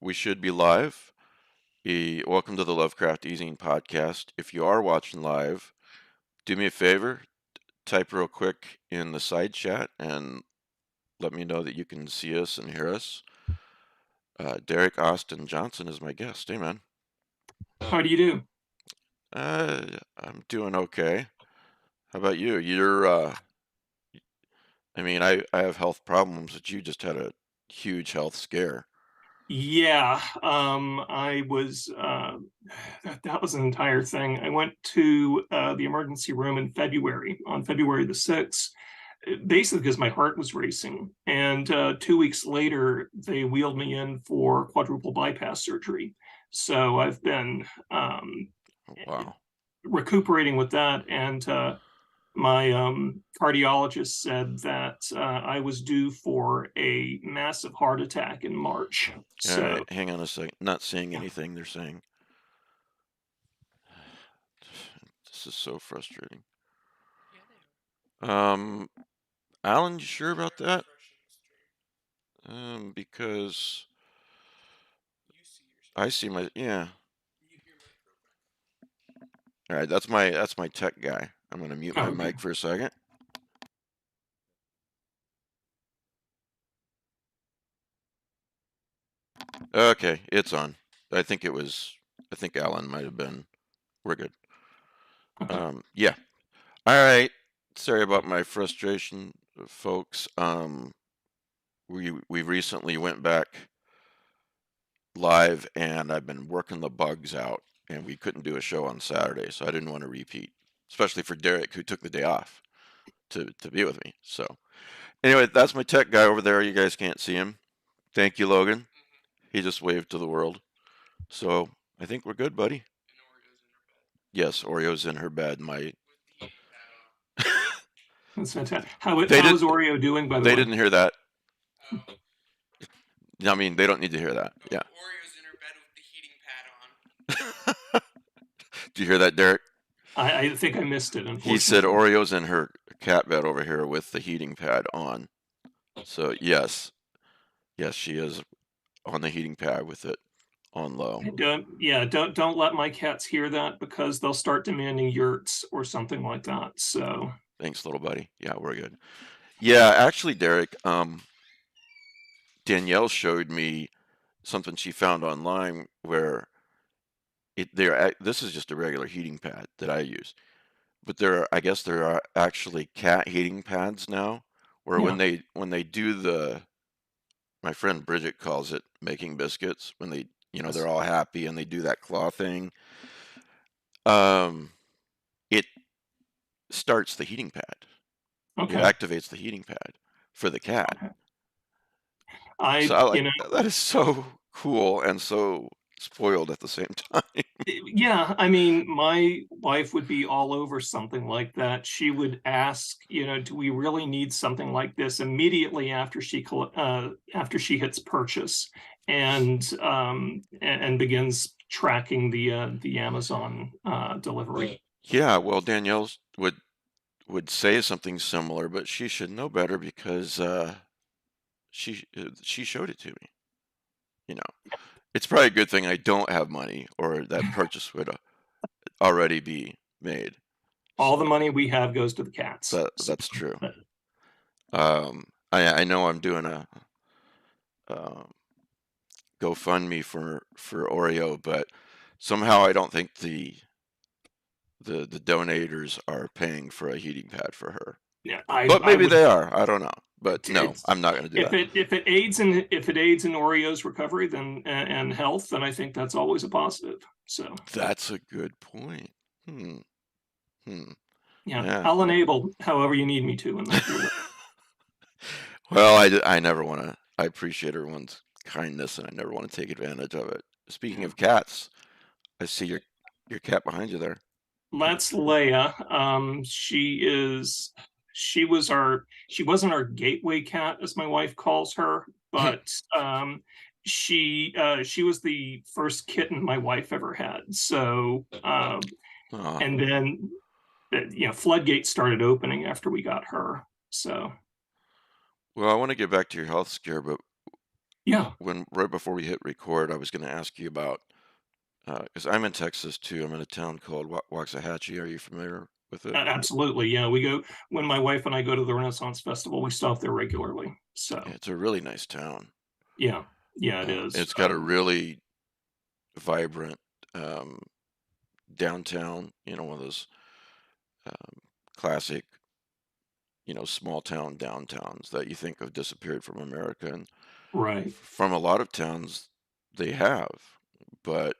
we should be live. Welcome to the Lovecraft eZine podcast. If you are watching live, do me a favor, type real quick in the side chat and let me know that you can see us and hear us. Derek Austin Johnson is my guest. Hey, man. How do you do? I'm doing okay. How about you? I have health problems, but you just had a huge health scare. Yeah, I was that was an entire thing. I went to the emergency room in February, on February the 6th, basically because my heart was racing. And 2 weeks later, they wheeled me in for quadruple bypass surgery. So I've been Oh, wow. recuperating with that, and my cardiologist said that I was due for a massive heart attack in March. All right, So, hang on a second. Not seeing anything they're saying. This is so frustrating. Um, Alan, you sure about that? Because I see yeah. All right, that's my tech guy. I'm gonna mute my okay. mic for a second. Okay, it's on. I think Alan might have been. We're good. Okay. Yeah. All right. Sorry about my frustration, folks. We recently went back live, and I've been working the bugs out, and we couldn't do a show on Saturday, so I didn't want to repeat, especially for Derek, who took the day off to be with me. So anyway, that's my tech guy over there. You guys can't see him. Thank you, Logan. He just waved to the world. So I think we're good, buddy. Yes, Oreo's in her bed. My That's fantastic. they How did is Oreo doing, by the they way? didn't hear that. I mean, they don't need to hear that. Yeah. Oreo's in her bed with the heating pad Do you hear that, Derek? I think I missed it, He said unfortunately. Oreo's in her cat bed over here with the heating pad on. So yes, she is on the heating pad with it on low. Don't let my cats hear that because they'll start demanding yurts or something like that. So, Thanks, little buddy. Yeah, we're good. Yeah, actually, Derek, Danielle showed me something she found online where this is just a regular heating pad that I use, but I guess there are actually cat heating pads now, where yeah. when they do my friend Bridget calls it making biscuits, when they're Yes. all happy and they do that claw thing, um, it starts the heating pad. It Okay. activates the heating pad for the cat. Okay. So I, I you like know, that is so cool and so spoiled at the same time. Yeah, I mean, my wife would be all over something like that. She would ask, do we really need something like this immediately after she hits purchase, and begins tracking the Amazon delivery. Yeah, well, Danielle would say something similar, but she should know better because she showed it to me. You know, it's probably a good thing I don't have money, or that purchase would already be made. All the So money we have goes to the cats. So, that's true. I know I'm doing a um, GoFundMe for Oreo, but somehow I don't think the donators are paying for a heating pad for her. yeah, But I maybe would. they are. I don't know. But no, It's I'm not going to do that. if it aids in Oreo's recovery then and health, then I think that's always a positive. So That's a good point. Hmm. Hmm. yeah, Yeah. I'll enable however you need me to in that regard. Well, I never want to. I appreciate everyone's kindness, and I never want to take advantage of it. Speaking Yeah. of cats, I see your cat behind you there. That's Leia. She wasn't our gateway cat, as my wife calls her, but she was the first kitten my wife ever had. So Aw. and then floodgates started opening after we got her. So Well, I want to get back to your health scare, but Yeah, When right before we hit record, I was going to ask you about because I'm in Texas too. I'm in a town called Waxahachie. Are you familiar with it? absolutely. Yeah, we go when my wife and I go to the Renaissance Festival. We stop there regularly. Yeah, So it's a really nice town. yeah, yeah, it is. It's got a really vibrant um, downtown. One of those um, classic, small town downtowns that you think have disappeared from America, and Right. from a lot of towns they have. But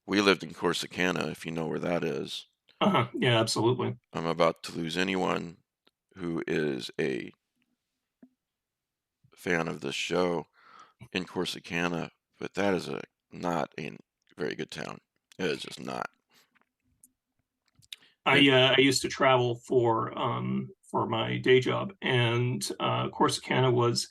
we lived in Corsicana, if you know where that is. Uh-huh. Yeah, absolutely. I'm about to lose anyone who is a fan of this show in Corsicana, but that is not a very good town. It is just not. It, I used to travel for my day job, and Corsicana was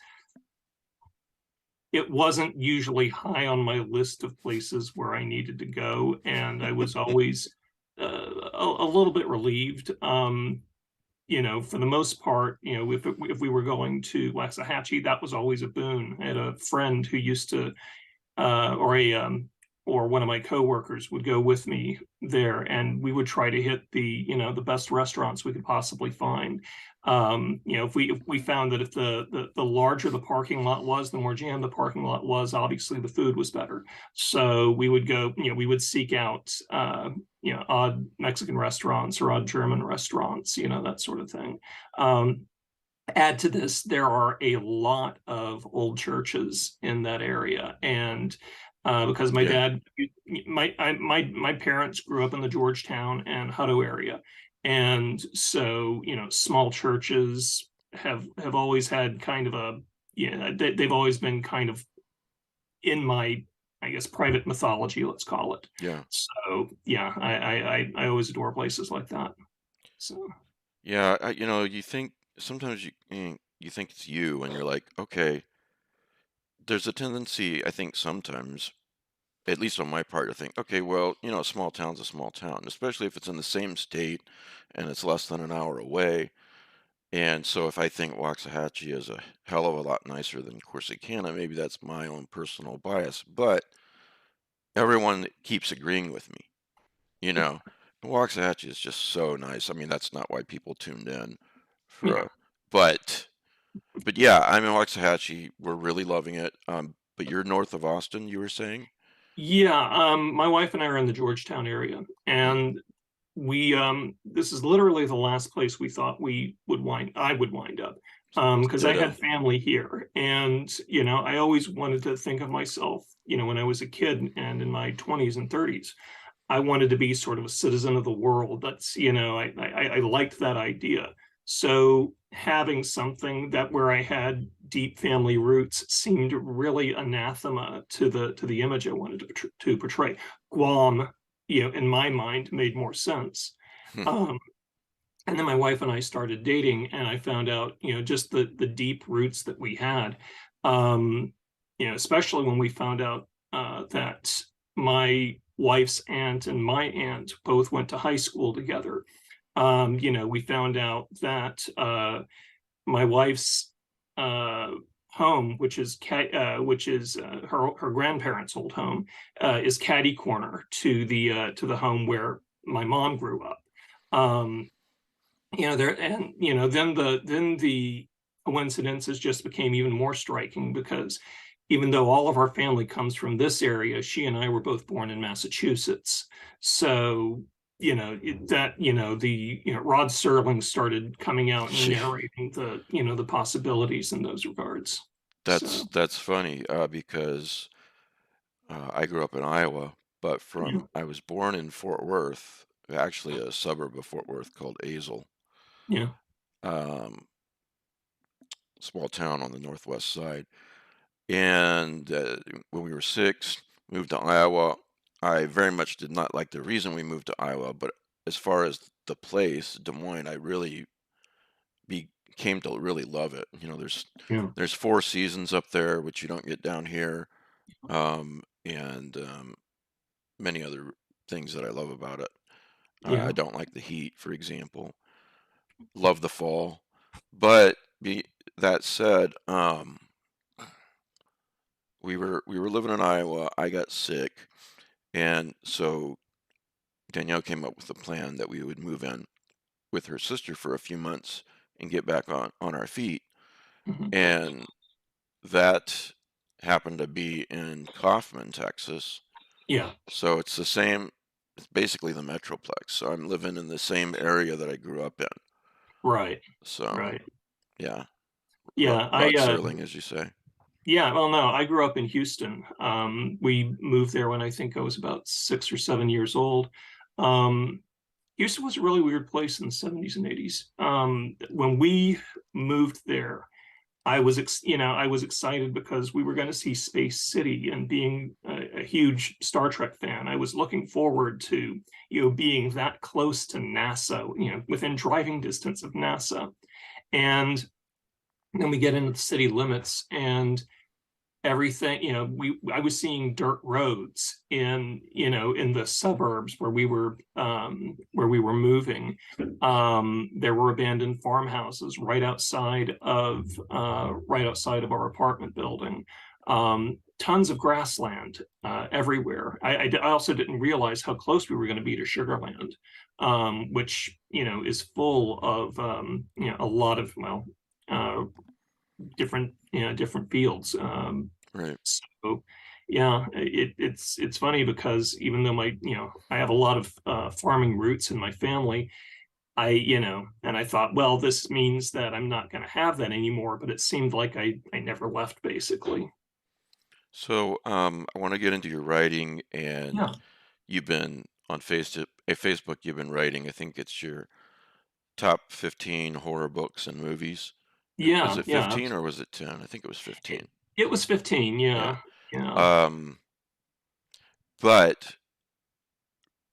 it wasn't usually high on my list of places where I needed to go, and I was always a little bit relieved. For the most part, if we were going to Waxahachie, that was always a boon. I had a friend who used to or a or one of my coworkers would go with me there, and we would try to hit the best restaurants we could possibly find. If we found that if the larger the parking lot was, the more jammed the parking lot was, obviously the food was better. So we would go, we would seek out odd Mexican restaurants or odd German restaurants, that sort of thing. Add to this, there are a lot of old churches in that area, and because my yeah, dad, my parents grew up in the Georgetown and Hutto area, and so small churches have always had kind of a they've always been kind of in my, I guess, private mythology, let's call it. yeah, So yeah, I always adore places like that. So yeah. You think sometimes you think it's you, and you're like, okay. There's a tendency, I think, sometimes, at least on my part, to think, okay, well, a small town's a small town, especially if it's in the same state and it's less than an hour away. And so if I think Waxahachie is a hell of a lot nicer than Corsicana, maybe that's my own personal bias. But everyone keeps agreeing with me, you know. Waxahachie is just so nice. I mean, that's not why people tuned in for yeah. a, but yeah, I'm in Waxahachie. We're really loving it. But you're north of Austin, you were saying? Yeah, my wife and I are in the Georgetown area, Hmm. and we this is literally the last place we thought I would wind up. Because I Ditto. had family here, and I always wanted to think of myself, when I was a kid and in my 20s and 30s. I wanted to be sort of a citizen of the world. That's, I liked that idea. So having something that where I had deep family roots seemed really anathema to the image I wanted to portray. Guam, in my mind, made more sense. Um, and then my wife and I started dating, and I found out, just the deep roots that we had. Um, especially when we found out that my wife's aunt and my aunt both went to high school together. We found out that my wife's uh, home, which is her grandparents' old home, is catty corner to the home where my mom grew up. Um, there and then the coincidences just became even more striking because even though all of our family comes from this area, she and I were both born in Massachusetts. So Rod Serling started coming out and Yeah, narrating the possibilities in those regards. that's So that's funny because I grew up in Iowa, but yeah, I was born in Fort Worth, actually a suburb of Fort Worth called eZine, yeah, um, small town on the northwest side. And when we were 6, moved to Iowa. I very much did not like the reason we moved to Iowa, but as far as the place, Des Moines, I really came to really love it. yeah, There's 4 seasons up there, which you don't get down here, and many other things that I love about it. I yeah. don't like the heat, for example. Love the fall, but that said, we were living in Iowa. I got sick, and so Danielle came up with a plan that we would move in with her sister for a few months and get back on our feet. Mhm. And that happened to be in Kaufman, Texas. Yeah, So it's the same, it's basically the Metroplex. So I'm living in the same area that I grew up in. right, So right. yeah, Yeah, rod serling, as you say. yeah, well, no, I grew up in Houston. We moved there when I think I was about 6 or 7 years old. Um, Houston was a really weird place in the 70s and 80s. When we moved there, I was excited because we were going to see Space City, and being a huge Star Trek fan, I was looking forward to, being that close to NASA, within driving distance of NASA. And then we get into the city limits, and everything, I was seeing dirt roads in the suburbs where we were moving. There were abandoned farmhouses right outside of our apartment building. Tons of grassland everywhere. I also didn't realize how close we were going to be to Sugarland, which is full of a lot of, well, uh, different fields. Right. So yeah, it's funny because even though I have a lot of farming roots in my family, and I thought, well, this means that I'm not going to have that anymore, but it seemed like I never left, basically. So I want to get into your writing, and Yeah, you've been on Facebook. You've been writing. I think it's your top 15 horror books and movies. Was yeah, it yeah. 15 or was it 10? I think it was It, 15. it was 15. Yeah. Yeah, yeah, Um, but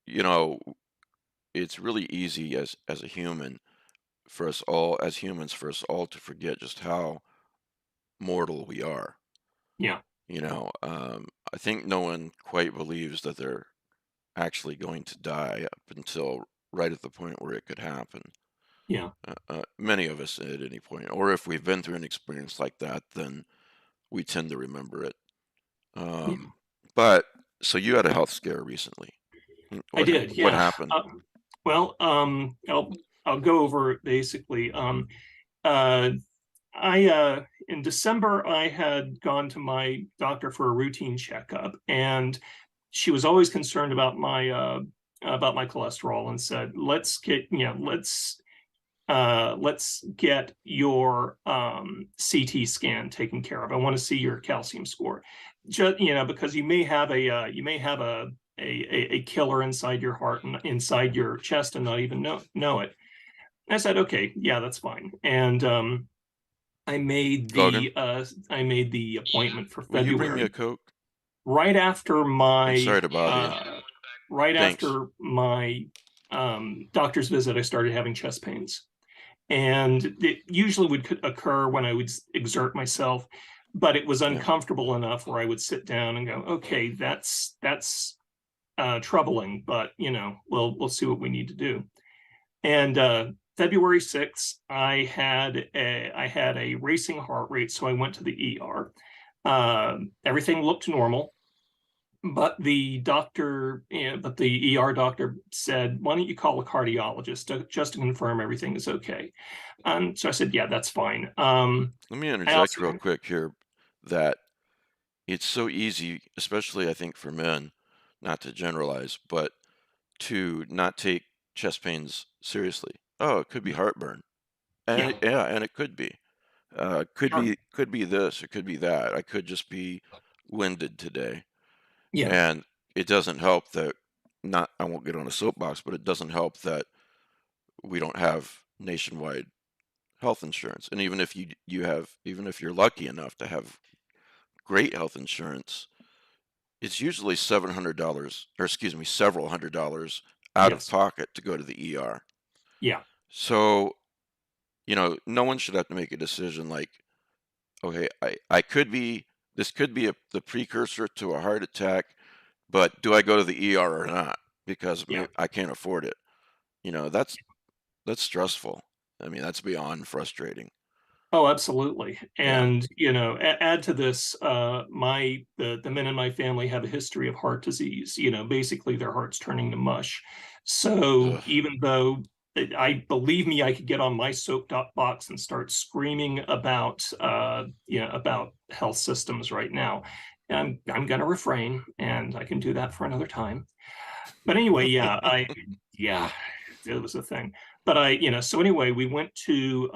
you know, it's really easy as a human for us all, as humans, for us all to forget just how mortal we are. yeah, I think no one quite believes that they're actually going to die up until right at the point where it could happen. yeah, Many of us at any point, or if we've been through an experience like that, then we tend to remember it. yeah. Um, but so you had a health scare recently. I did. What Yeah. happened? Well, I'll go over it basically. Uh, I In December I had gone to my doctor for a routine checkup, and she was always concerned about my cholesterol, and said, let's get your CT scan taken care of. I want to see your calcium score, just because you may have a killer inside your heart and inside your chest and not even know it. I said, okay, yeah, that's fine. And Logan, I made the appointment for will you bring me a February, Coke? right after I'm my sorry to bother you. right Thanks. after my doctor's visit. I started having chest pains, and it usually would occur when I would exert myself, but it was Yeah. uncomfortable enough where I would sit down and go, okay, that's troubling, but we'll see what we need to do. And February 6th, I had a racing heart rate, so I went to the ER. Everything looked normal, but the ER doctor said, "Why don't you call a cardiologist just to confirm everything is okay?" So I said, "Yeah, that's fine." Let me I interject also, real quick here that it's so easy, especially I think for men, not to generalize, but to not take chest pains seriously. Oh, it could be heartburn. yeah, And it could be. sure, Could be this, it could be that. I could just be winded today. yeah, And it doesn't help that not I won't get on a soapbox, but it doesn't help that we don't have nationwide health insurance. And even if you're lucky enough to have great health insurance, it's usually $700, or excuse me, several $100s out of yes, pocket to go to the ER. yeah, So, no one should have to make a decision like, okay, I could be, this could be the precursor to a heart attack, but do I go to the ER or not? Because yeah, I can't afford it. That's stressful. I mean, that's beyond frustrating. Oh, absolutely. Yeah. And, add to this, the men in my family have a history of heart disease, basically their heart's turning to mush. So Ugh. even though I believe me, I could get on my soapbox and start screaming about health systems right now. I'm gonna refrain, and I can do that for another time. But anyway, yeah, it was a thing. But so anyway, we went to,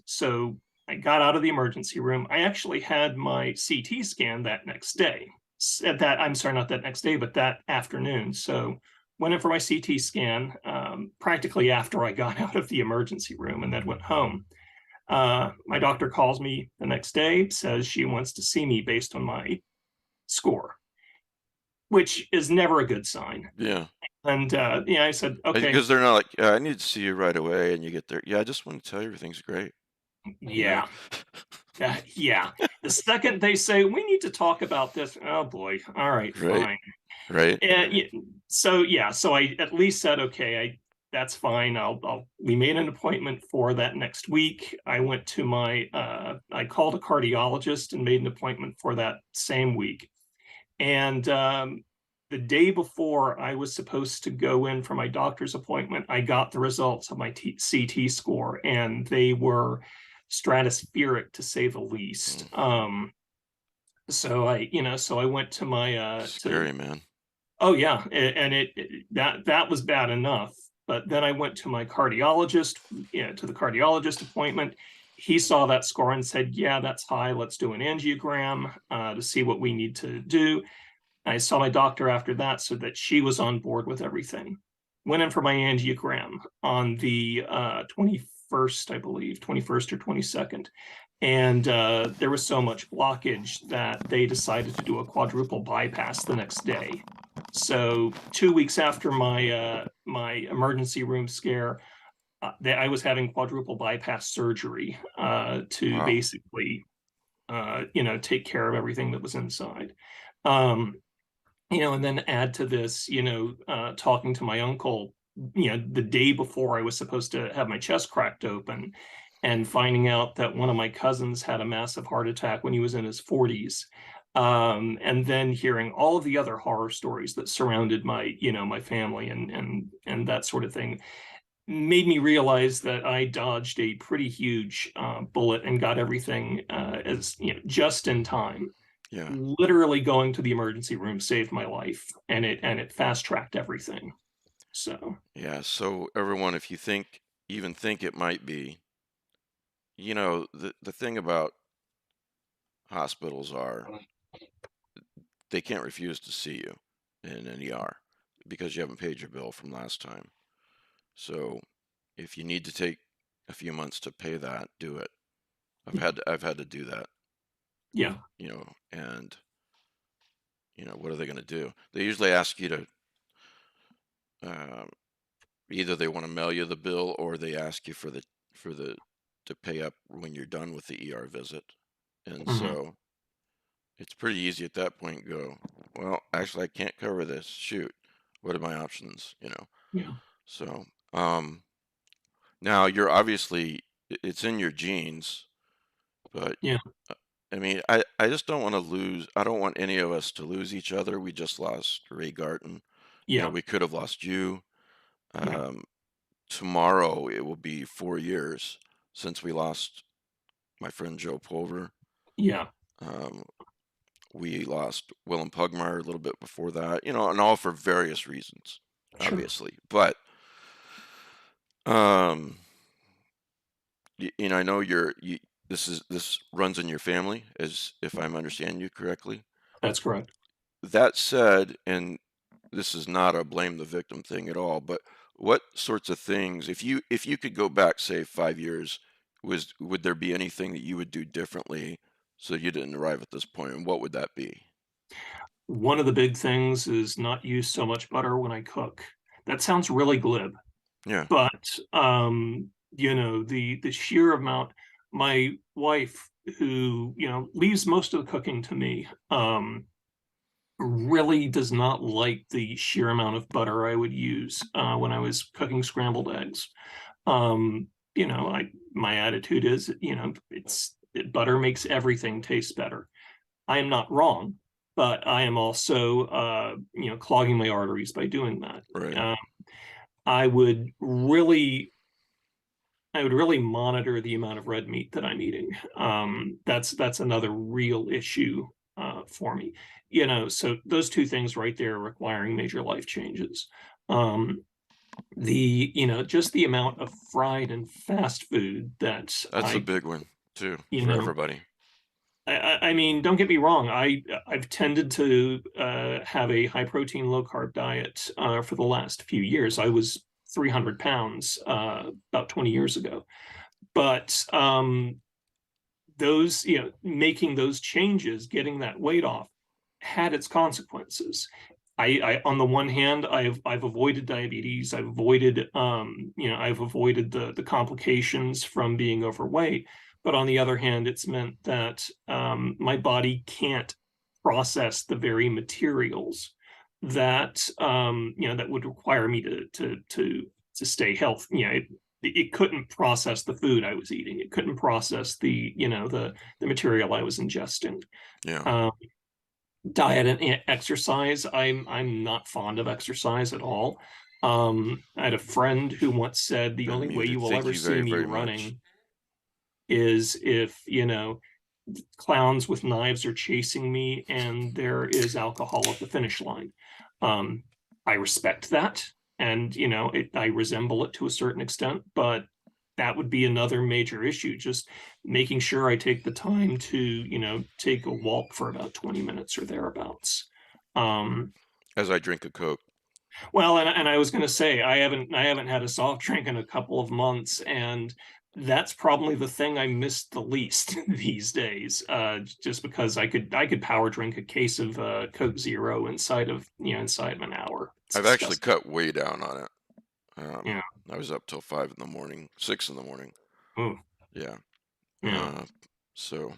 so I got out of the emergency room. I actually had my CT scan that next day. I'm sorry, not that next day, but that afternoon. So went in for my CT scan practically after I got out of the emergency room and then went home. My doctor calls me the next day, says she wants to see me based on my score, which is never a good sign. Yeah. And I said, okay, Because they're not like, "Yeah, I need to see you right away," and you get there, "Yeah, I just want to tell you everything's great," you know? yeah, yeah. The second they say we need to talk about this, oh boy, all right, Right, fine. right. And so I at least said, okay, that's fine. We made an appointment for that next week. I went to I called a cardiologist and made an appointment for that same week. And the day before I was supposed to go in for my doctor's appointment, I got the results of my CT score, and they were stratospheric to say the least. Mm, So I went to my to scary, man. oh yeah, and that was bad enough. But then I went to my cardiologist, to the cardiologist appointment. He saw that score and said, "Yeah, that's high. Let's do an angiogram to see what we need to do." I saw my doctor after that so that she was on board with everything. Went in for my angiogram on the 21st, I believe, 21st or 22nd. And there was so much blockage that they decided to do a quadruple bypass the next day. So 2 weeks after my emergency room scare, I was having quadruple bypass surgery to Wow. basically, take care of everything that was inside. Um, and then add to this, talking to my uncle, the day before I was supposed to have my chest cracked open, and finding out that one of my cousins had a massive heart attack when he was in his 40s. And then hearing all of the other horror stories that surrounded my family and that sort of thing made me realize that I dodged a pretty huge bullet and got everything as just in time. Yeah. Literally going to the emergency room saved my life, and it fast tracked everything. So Yeah, so everyone, if you even think it might be, the thing about hospitals are they can't refuse to see you in an ER because you haven't paid your bill from last time. So if you need to take a few months to pay that, do it. I've had to do that, yeah, and what are they going to do? They usually ask you to um, either they want to mail you the bill or they ask you for the to pay up when you're done with the ER visit. And mhm, so it's pretty easy at that point go, well, actually I can't cover this. Shoot. What are my options? yeah, So, um now you're obviously it's in your genes, but yeah, uh, I mean, I just don't want to lose I don't want any of us to lose each other. We just lost Ray Garton. yeah, We could have lost you. yeah, Um Tomorrow it will be 4 years since we lost my friend Joe Pulver. yeah, Um, we lost Willem Pugmire a little bit before that, and all for various reasons, sure, obviously. But um, I know this runs in your family, as if I'm understanding you correctly. that's correct. That said, and this is not a blame the victim thing at all, but what sorts of things, if you could go back, say 5 years, would there be anything that you would do differently so you didn't arrive at this point, and what would that be? One of the big things is not use so much butter when I cook. That sounds really glib, Yeah, but the sheer amount. My wife, who leaves most of the cooking to me, really does not like the sheer amount of butter I would use when I was cooking scrambled eggs. Um, my attitude is, butter makes everything taste better. I am not wrong, but I am also, clogging my arteries by doing that. Right. I would really monitor the amount of red meat that I'm eating. That's another real issue for me. So those two things right there requiring major life changes. Just the amount of fried and fast food that That's a big one too you for know, everybody. I mean, don't get me wrong. I've tended to have a high protein, low carb diet for the last few years. I was 300 pounds about 20 years ago, but making those changes, getting that weight off, had its consequences. On the one hand, I've avoided diabetes. I've avoided the complications from being overweight. But on the other hand, it's meant that my body can't process the very materials that would require me to stay healthy. It couldn't process the food I was eating. It couldn't process the material I was ingesting. Yeah. Um, Diet and exercise. I'm not fond of exercise at all. I had a friend who once said the Been only way you muted. will Thank ever you see very, me very much. running is if clowns with knives are chasing me and there is alcohol at the finish line. Um, I respect that, and I resemble it to a certain extent, but that would be another major issue. Just making sure I take the time to, take a walk for about 20 minutes or thereabouts. Um, As I drink a Coke. well, and I was going to say I haven't had a soft drink in a couple of months, and that's probably the thing I miss the least these days. Just because I could power drink a case of Coke Zero inside of an hour. It's I've actually disgusting. cut way down on it. Yeah. I was up till 5 in the morning, 6 in the morning. Ooh, Yeah. yeah. Uh, so,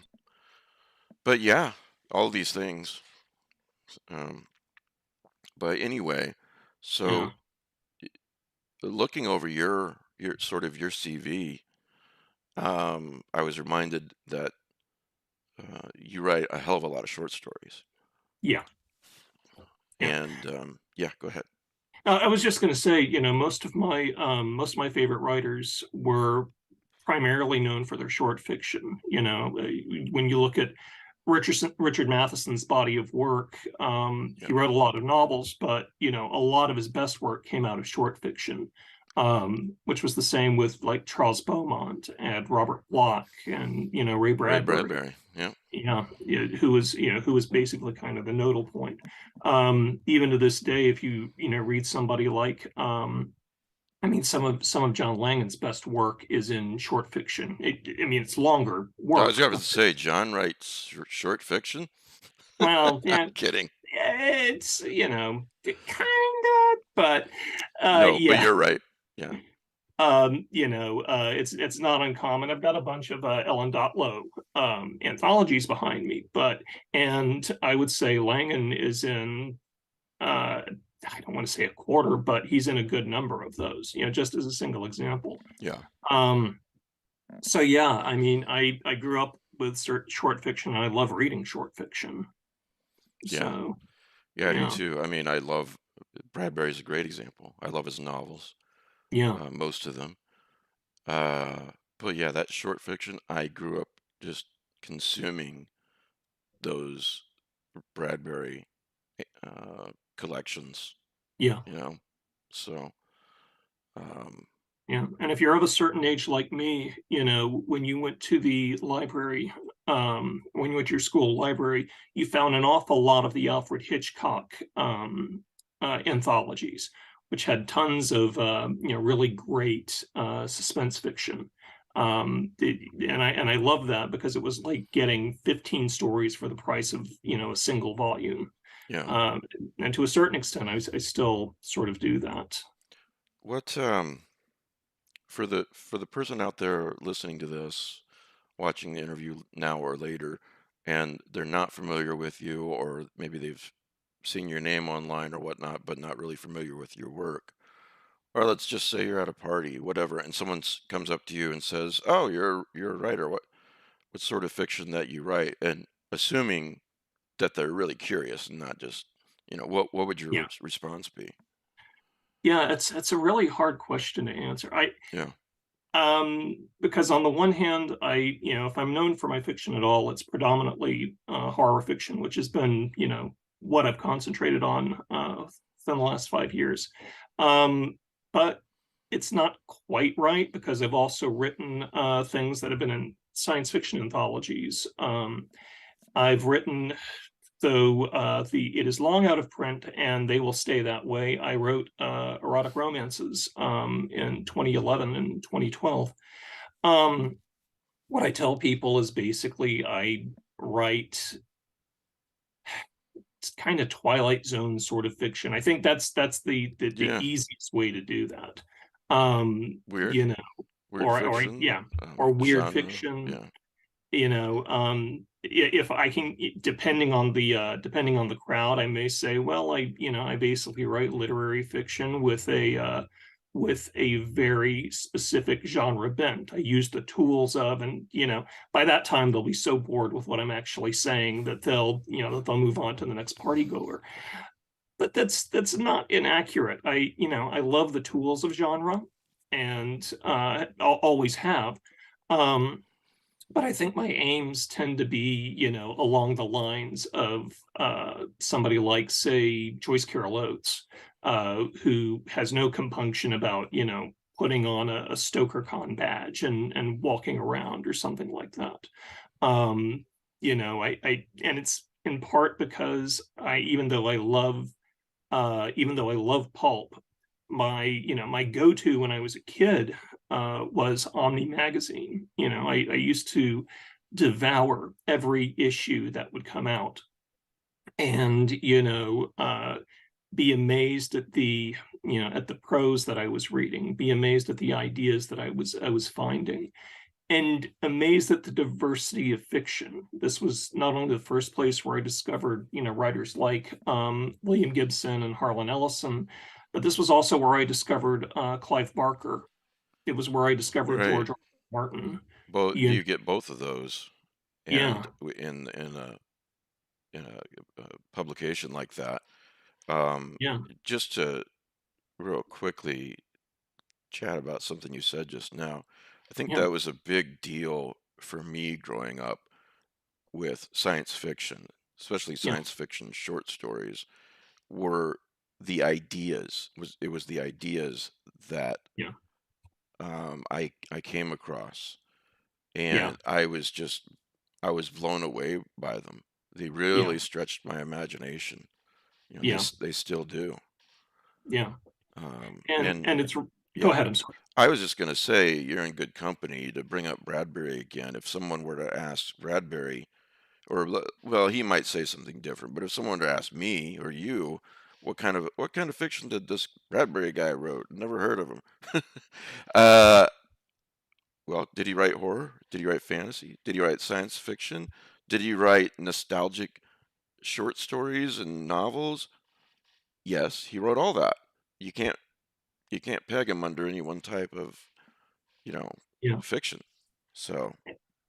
but yeah, all these things. Um, but anyway, Yeah. so looking over your sort of your CV, I was reminded that you write a hell of a lot of short stories. Yeah. Yeah. And yeah, go ahead. I was just going to say, most of my favorite writers were primarily known for their short fiction. When you look at Richard Matheson's body of work, Yeah. he wrote a lot of novels, but a lot of his best work came out of short fiction, which was the same with like Charles Beaumont and Robert Bloch and Ray Ray Bradbury. Bradbury. Yeah. Who was basically kind of the nodal point. Even to this day, if you read somebody like some of John Langan's best work is in short fiction. It's longer I was work. going to say, John writes short fiction. Well, yeah, I'm kidding. it's kind of, but No, but yeah. you're right. Yeah. It's not uncommon. I've got a bunch of Ellen Dotlow anthologies behind me, and I would say Langan is in I don't want to say a quarter, but he's in a good number of those, just as a single example. Yeah. Um, so yeah, I mean, I grew up with short fiction, and I love reading short fiction. Yeah. So Yeah, I do yeah, too. I mean, I love Bradbury's a great example. I love his novels, yeah, most of them. But yeah, that short fiction, I grew up just consuming those Bradbury collections, yeah, you know. So, um, yeah. And if you're of a certain age like me, when you went to the library, when you went to your school library, you found an awful lot of the Alfred Hitchcock anthologies, which had tons of really great suspense fiction. And I love that because it was like getting 15 stories for the price of a single volume. yeah. Um, and to a certain extent, I still sort of do that. What for the person out there listening to this, watching the interview now or later, and they're not familiar with you, or maybe they've seen your name online or whatnot, but not really familiar with your work. Or let's just say you're at a party, whatever, and someone comes up to you and says, "Oh, you're a writer. What sort of fiction that you write?" And assuming that they're really curious and not just, what would your Yeah. response be? Yeah, it's a really hard question to answer. Yeah, Because on the one hand, if I'm known for my fiction at all, it's predominantly horror fiction, which has been, what I've concentrated on for the last 5 years. Um, but it's not quite right because I've also written things that have been in science fiction anthologies. I've written So it is long out of print, and they will stay that way. I wrote erotic romances in 2011 and 2012. Um, what I tell people is basically I write kind of Twilight Zone sort of fiction. I think that's the yeah, easiest way to do that. Um, weird, you know, weird yeah, fiction, or weird genre. fiction. Yeah, If I can, depending on the crowd, I may say, well, I basically write literary fiction with a very specific genre bent. I use the tools of, and by that time they'll be so bored with what I'm actually saying that they'll move on to the next party goer. But that's not inaccurate. I love the tools of genre, and I'll always have. Um, but I think my aims tend to be, along the lines of somebody like, say, Joyce Carol Oates, who has no compunction about, putting on a StokerCon badge and walking around or something like that. And it's in part because even though I love pulp, my go-to when I was a kid was Omni magazine. I used to devour every issue that would come out, and be amazed at the prose that I was reading, be amazed at the ideas that I was finding, and amazed at the diversity of fiction. This was not only the first place where I discovered, writers like William Gibson and Harlan Ellison, but this was also where I discovered Clive Barker. It was where I discovered right. George R. R. Martin. Both You, you get both of those, and yeah, in a publication like that. Um, yeah, just to real quickly chat about something you said just now. I think yeah, that was a big deal for me growing up with science fiction, especially yeah, science fiction short stories, were the ideas. It was the ideas that yeah, I came across, yeah, and I was blown away by them. They yeah, really stretched my imagination. And yeah, they still do. yeah. And And and it's Go yeah, ahead. I'm sorry. I was just going to say you're in good company to bring up Bradbury again. If someone were to ask Bradbury, well, he might say something different, but if someone were to ask me or you, what kind of fiction did this Bradbury guy wrote? Never heard of him. uh, well, did he write horror? Did he write fantasy? Did he write science fiction? Did he write nostalgic short stories and novels? Yes, he wrote all that. You can't you can't peg him under any one type of, you know, Yeah. fiction. So,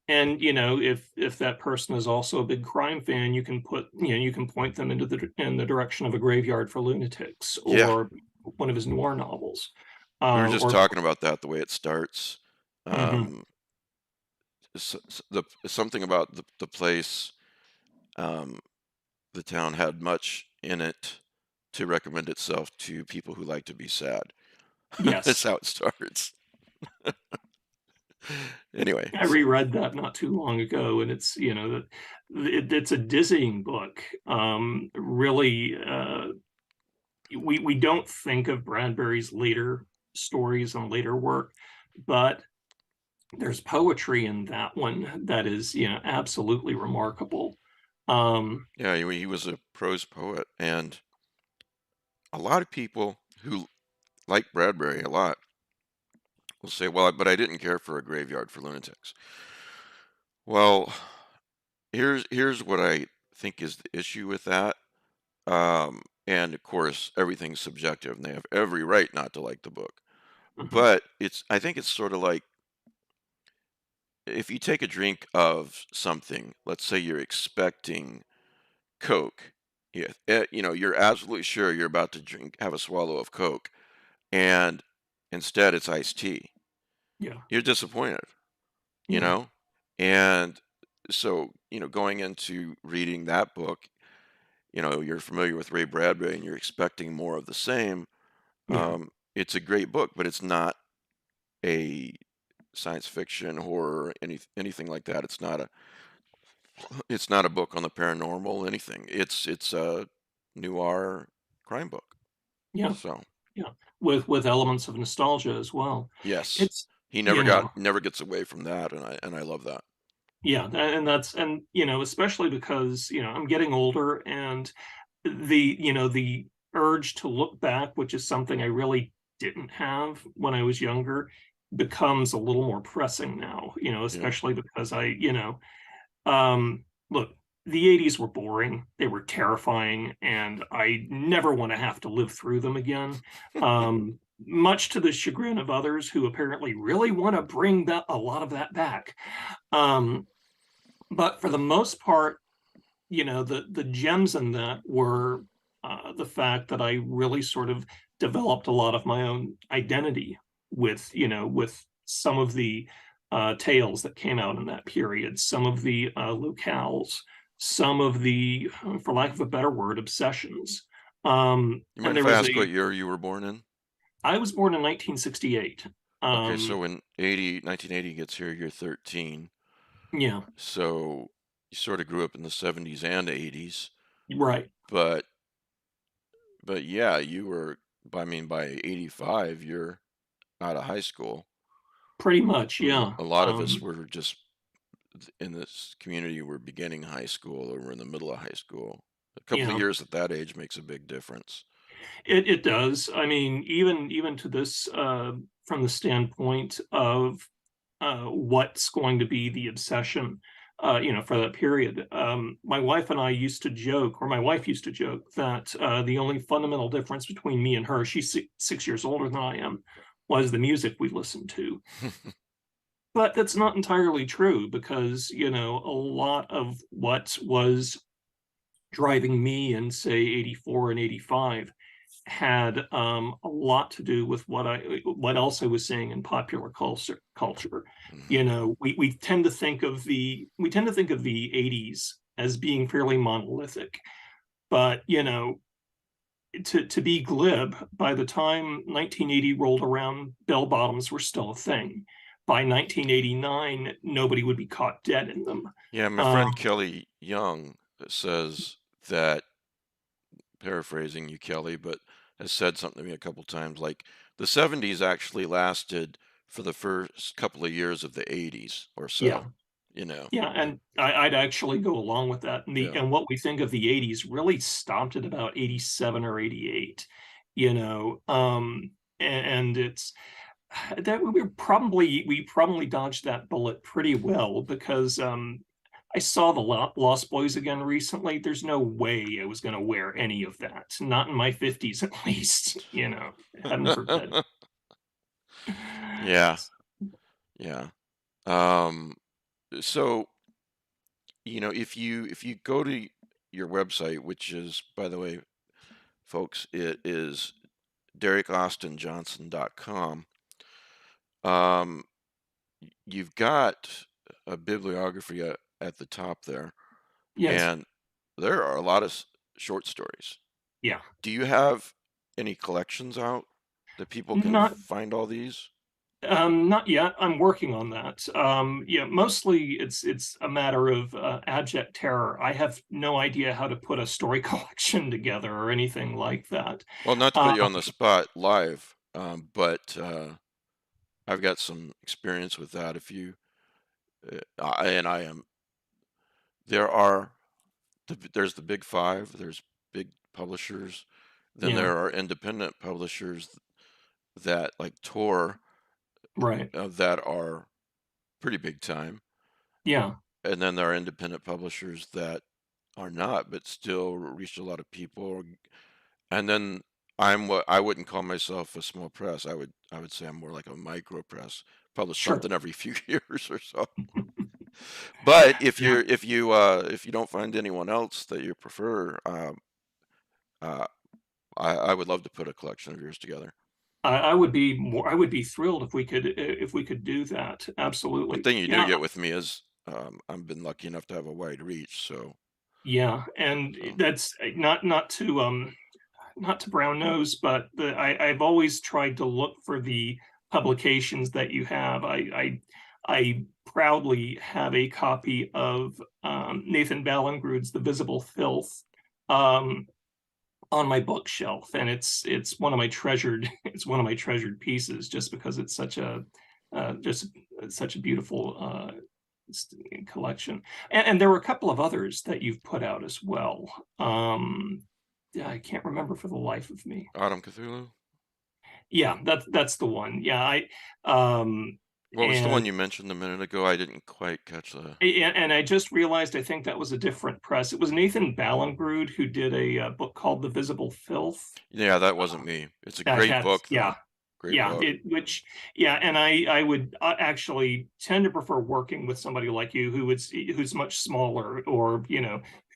And if that person is also a big crime fan, you can point them in the direction of A Graveyard for Lunatics yeah, or one of his noir novels. we were just Or talking about that the way it starts. Mhm. Um, something about the place, um, the town had much in it to recommend itself to people who like to be sad. That's Yes, how it starts. Anyway, I reread that not too long ago, and it's a dizzying book. Really, we don't think of Bradbury's later stories and later work, but there's poetry in that one that is, absolutely remarkable. Um, yeah, he was a prose poet, and a lot of people who like Bradbury a lot will say, "Well, but I didn't care for A Graveyard for Lunatics." Well, here's what I think is the issue with that. and of course everything's subjective, and they have every right not to like the book. Mhm. But I think it's sort of like if you take a drink of something, let's say you're expecting Coke, yeah, you're absolutely sure you're about to have a swallow of Coke, and instead it's iced tea. Yeah. You're disappointed, you Yeah. know? And so, going into reading that book, you're familiar with Ray Bradbury and you're expecting more of the same. Yeah. It's a great book, but it's not a science fiction, horror, anything like that. It's not a book on the paranormal, anything. It's a noir crime book. Yeah. So, Yeah. With elements of nostalgia as well. yes. It's, He you know, never gets away from that, and I love that. yeah, and that's, and especially because, I'm getting older, and the urge to look back, which is something I really didn't have when I was younger, becomes a little more pressing now, Yeah. especially because look, the 80s were boring, they were terrifying, and I never want to have to live through them again. Much to the chagrin of others who apparently really want to bring that a lot of that back. Um, but for the most part, the gems in that were the fact that I really sort of developed a lot of my own identity with some of the tales that came out in that period, some of the locales, some of the, for lack of a better word, obsessions. You And mind there if I was ask what a year you were born in? I was born in 1968. Okay, so Um, when 1980 gets here, you're 13. yeah, So you sort of grew up in the 70s and 80s, right, but yeah, I mean, by 85, you're out of high school. pretty much, I mean, yeah. a lot of us were just in this community, we're beginning high school or we're in the middle of high school. A couple of Yeah. years at that age makes a big difference. It does. I mean, even to this, from the standpoint of what's going to be the obsession, for that period. My wife and I used to joke, or my wife used to joke, that the only fundamental difference between me and her, she's 6 years older than I am, was the music we listened to. But that's not entirely true because, a lot of what was driving me in, say, 84 and 85 had a lot to do with what else I was seeing in popular culture. Mhm. We tend to think of the 80s as being fairly monolithic, but to be glib, by the time 1980 rolled around, bell bottoms were still a thing. By 1989, nobody would be caught dead in them. Yeah, my Um, friend Kelly Young says that, paraphrasing you, Kelly, but has said something to me a couple times like the 70s actually lasted for the first couple of years of the 80s or yeah, so, you know. Yeah, and I'd actually go along with that. And Yeah. what we think of the 80s really stopped at about 87 or 88, you know. And it's that we probably dodged that bullet pretty well because I saw the Lost Boys again recently. There's no way I was going to wear any of that. Not in my 50s at least, heaven forbid. Yeah. Yeah. Um so, if you go to your website, which is, by the way, folks, it is DerekAustinJohnson.com. Um you've got a bibliography at the top there, Yes. and there are a lot of short stories. Yeah. Do you have any collections out that people can Not find all these? Not yet. I'm working on that. Yeah, mostly it's a matter of abject terror. I have no idea how to put a story collection together or anything like that. Well, not to put Um, you on the spot live, but I've got some experience with that. If you and I am there are there's the big five. There's big publishers. Then yeah, there are independent publishers that like Tor right. that are pretty big time. Yeah, And then there are independent publishers that are not, but still reach a lot of people. And then I'm what I wouldn't call myself a small press. I would say I'm more like a micro press. Publish Sure. something every few years or so. But Yeah. if you don't find anyone else that you prefer, uh, I would love to put a collection of yours together. I would be thrilled if we could do that. One Absolutely. thing you do Yeah. get with me is I've been lucky enough to have a wide reach, Yeah. And so that's not to brown nose, but I've always tried to look for the publications that you have. I proudly have a copy of Nathan Ballingrud's The Visible Filth um, on my bookshelf, and it's one of my treasured it's one of my treasured pieces just because it's just such a beautiful collection. And there were a couple of others that you've put out as well. Yeah, I can't remember for the life of me. Autumn Cthulhu. Yeah, that's the one. Yeah, I What was the and one you mentioned a minute ago? I didn't quite catch the. and I just realized I think that was a different press. It was Nathan Ballingrud who did a book called The Visible Filth. Yeah, that wasn't me. It's a great That's book yeah, though. Great yeah. book. It which yeah, and I would actually tend to prefer working with somebody like you who's much smaller, or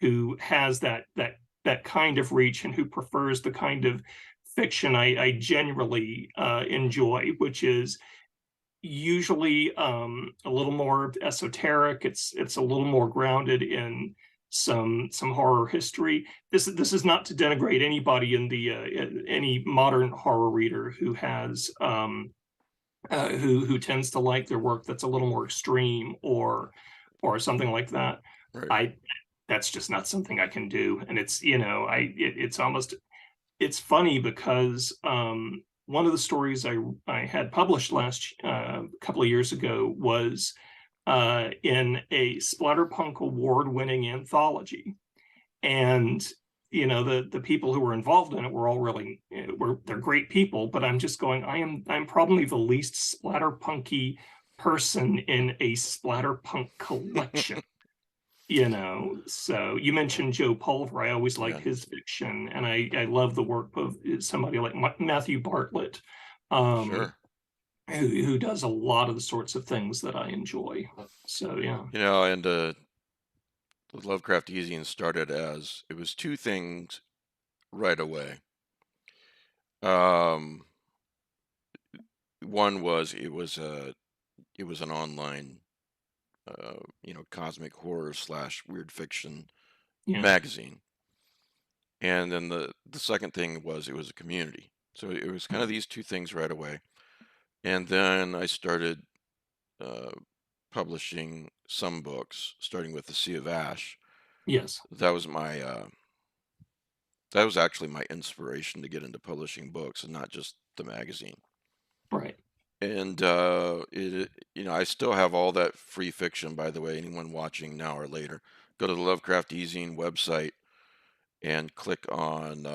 who has that kind of reach, and who prefers the kind of fiction I genuinely enjoy, which is usually a little more esoteric. It's a little more grounded in some horror history. This is not to denigrate anybody in the any modern horror reader who has who tends to like their work that's a little more extreme, or something like that. Right. I That's just not something I can do, and it's it's almost it's funny because one of the stories I had published last couple of years ago was in a Splatterpunk award-winning anthology, and the people who were involved in it were all really they're great people, but I'm just going, I'm probably the least splatterpunky person in a splatterpunk collection. So you mentioned Joe Pulver. I always liked Yeah. his fiction, and I love the work of somebody like Matthew Bartlett, Sure. who does a lot of the sorts of things that I enjoy. So yeah. And the Lovecraft eZine started as it was two things right away. Um, One was it was an online cosmic horror slash weird fiction Yeah. magazine, and then the second thing was it was a community. So it was kind of these two things right away, and then I started uh, publishing some books, starting with the Sea of Ash. Yes. That was my that was actually my inspiration to get into publishing books and not just the magazine. Right. And I still have all that free fiction, by the way. Anyone watching now or later, go to the Lovecraft eZine website and click on,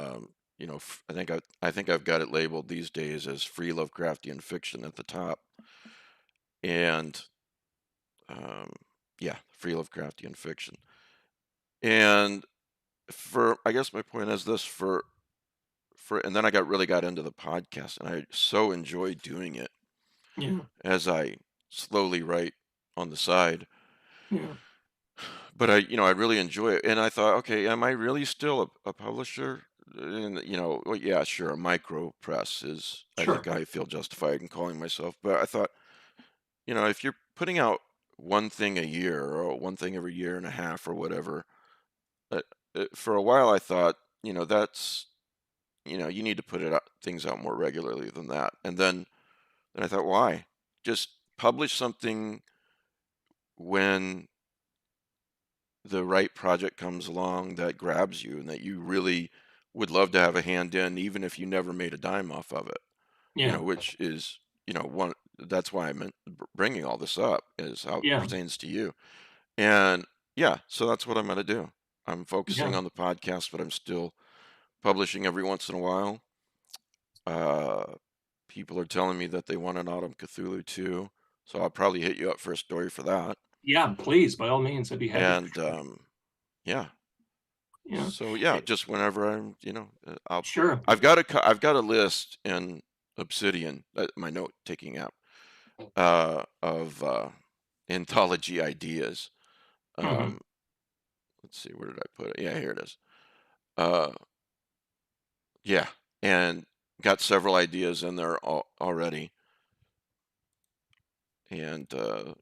I think I've got it labeled these days as free Lovecraftian fiction at the top, and um, yeah, free Lovecraftian fiction. And I guess my point is this and then I really got into the podcast, and I so enjoyed doing it Yeah. as I slowly write on the side. Yeah. But I really enjoy it, and I thought, okay, am I really still a publisher? And well, yeah, sure, a micro press is. I Sure. think I feel justified in calling myself. But I thought, if you're putting out one thing a year or one thing every year and a half or whatever, uh, for a while I thought, that's you need to put things out more regularly than that. And then I thought, why? Just publish something when the right project comes along that grabs you and that you really would love to have a hand in, even if you never made a dime off of it. Yeah. Which is, one. That's why I meant bringing all this up is how it Yeah. pertains to you. And yeah, so that's what I'm going to do. I'm focusing Yeah. on the podcast, but I'm still publishing every once in a while. Uh, People are telling me that they want an Autumn Cthulhu too, so I'll probably hit you up for a story for that. Yeah. Please, by all means, I'd be happy. And yeah, Yeah. So yeah, Eh, just whenever I'm, Sure. I've got a list in Obsidian, my note taking app, of anthology ideas. Hmm. Um, let's see, where did I put it? Yeah, here it is. Uh, yeah, and got several ideas in there already, and